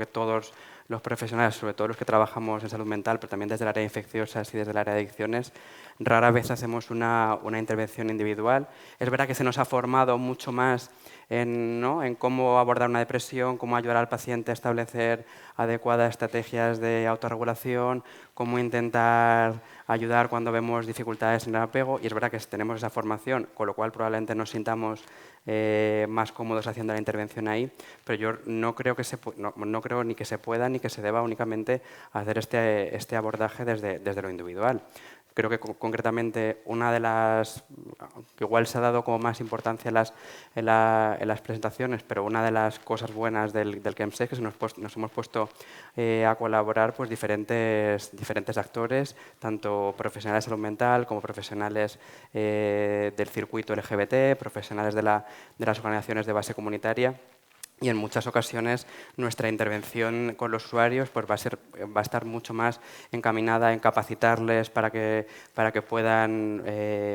todos los profesionales, sobre todo los que trabajamos en salud mental, pero también desde el área de infecciosas y desde el área de adicciones, rara vez hacemos una intervención individual. Es verdad que se nos ha formado mucho más en cómo abordar una depresión, cómo ayudar al paciente a establecer adecuadas estrategias de autorregulación, cómo intentar ayudar cuando vemos dificultades en el apego. Y es verdad que tenemos esa formación, con lo cual probablemente nos sintamos más cómodos haciendo la intervención ahí, pero yo no creo ni que se pueda ni que se deba únicamente hacer este abordaje desde lo individual. Creo que concretamente una de las, que igual se ha dado como más importancia en las presentaciones, pero una de las cosas buenas del chemsex es que nos hemos puesto a colaborar pues, diferentes actores, tanto profesionales de salud mental como profesionales del circuito LGBT, profesionales de las organizaciones de base comunitaria. Y en muchas ocasiones nuestra intervención con los usuarios pues, va a estar mucho más encaminada en capacitarles para que puedan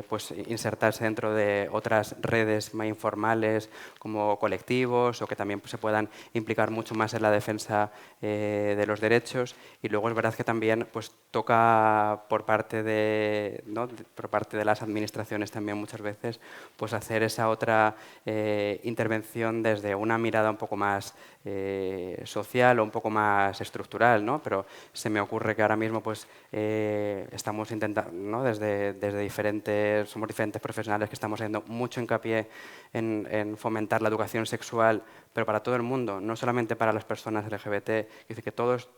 pues, insertarse dentro de otras redes más informales como colectivos o que también pues, se puedan implicar mucho más en la defensa de los derechos. Y luego es verdad que también pues, toca por parte de las administraciones también muchas veces pues, hacer esa otra intervención desde una mirada un poco más social o un poco más estructural, ¿no? Pero se me ocurre que ahora mismo pues, estamos intentando, ¿no? Somos diferentes profesionales que estamos haciendo mucho hincapié en fomentar la educación sexual, pero para todo el mundo, no solamente para las personas LGBT. Es decir, que todas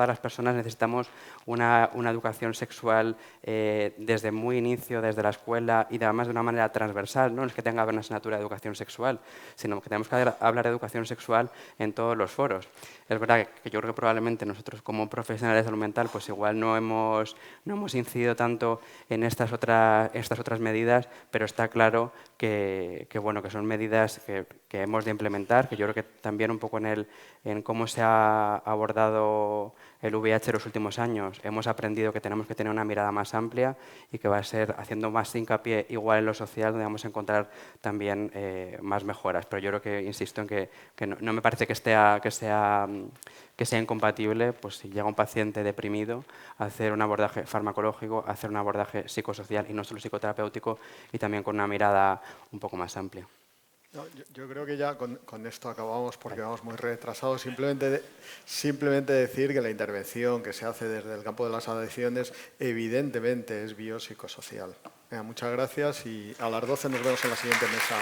las personas necesitamos una educación sexual desde muy inicio, desde la escuela y además de una manera transversal. No es que tenga una asignatura de educación sexual, sino que tenemos que hablar de educación sexual en todos los foros. Es verdad que yo creo que probablemente nosotros como profesionales de salud mental pues igual no hemos incidido tanto en estas otras medidas, pero está claro que son medidas que hemos de implementar, que yo creo que también un poco en cómo se ha abordado el VIH en los últimos años hemos aprendido que tenemos que tener una mirada más amplia y que va a ser haciendo más hincapié igual en lo social donde vamos a encontrar también más mejoras. Pero yo creo que, insisto en que no me parece que sea incompatible, pues si llega un paciente deprimido, hacer un abordaje farmacológico, hacer un abordaje psicosocial y no solo psicoterapéutico, y también con una mirada un poco más amplia. No, yo creo que ya con esto acabamos porque vamos muy retrasados. Simplemente decir que la intervención que se hace desde el campo de las adicciones evidentemente es biopsicosocial. Muchas gracias y a las 12 nos vemos en la siguiente mesa.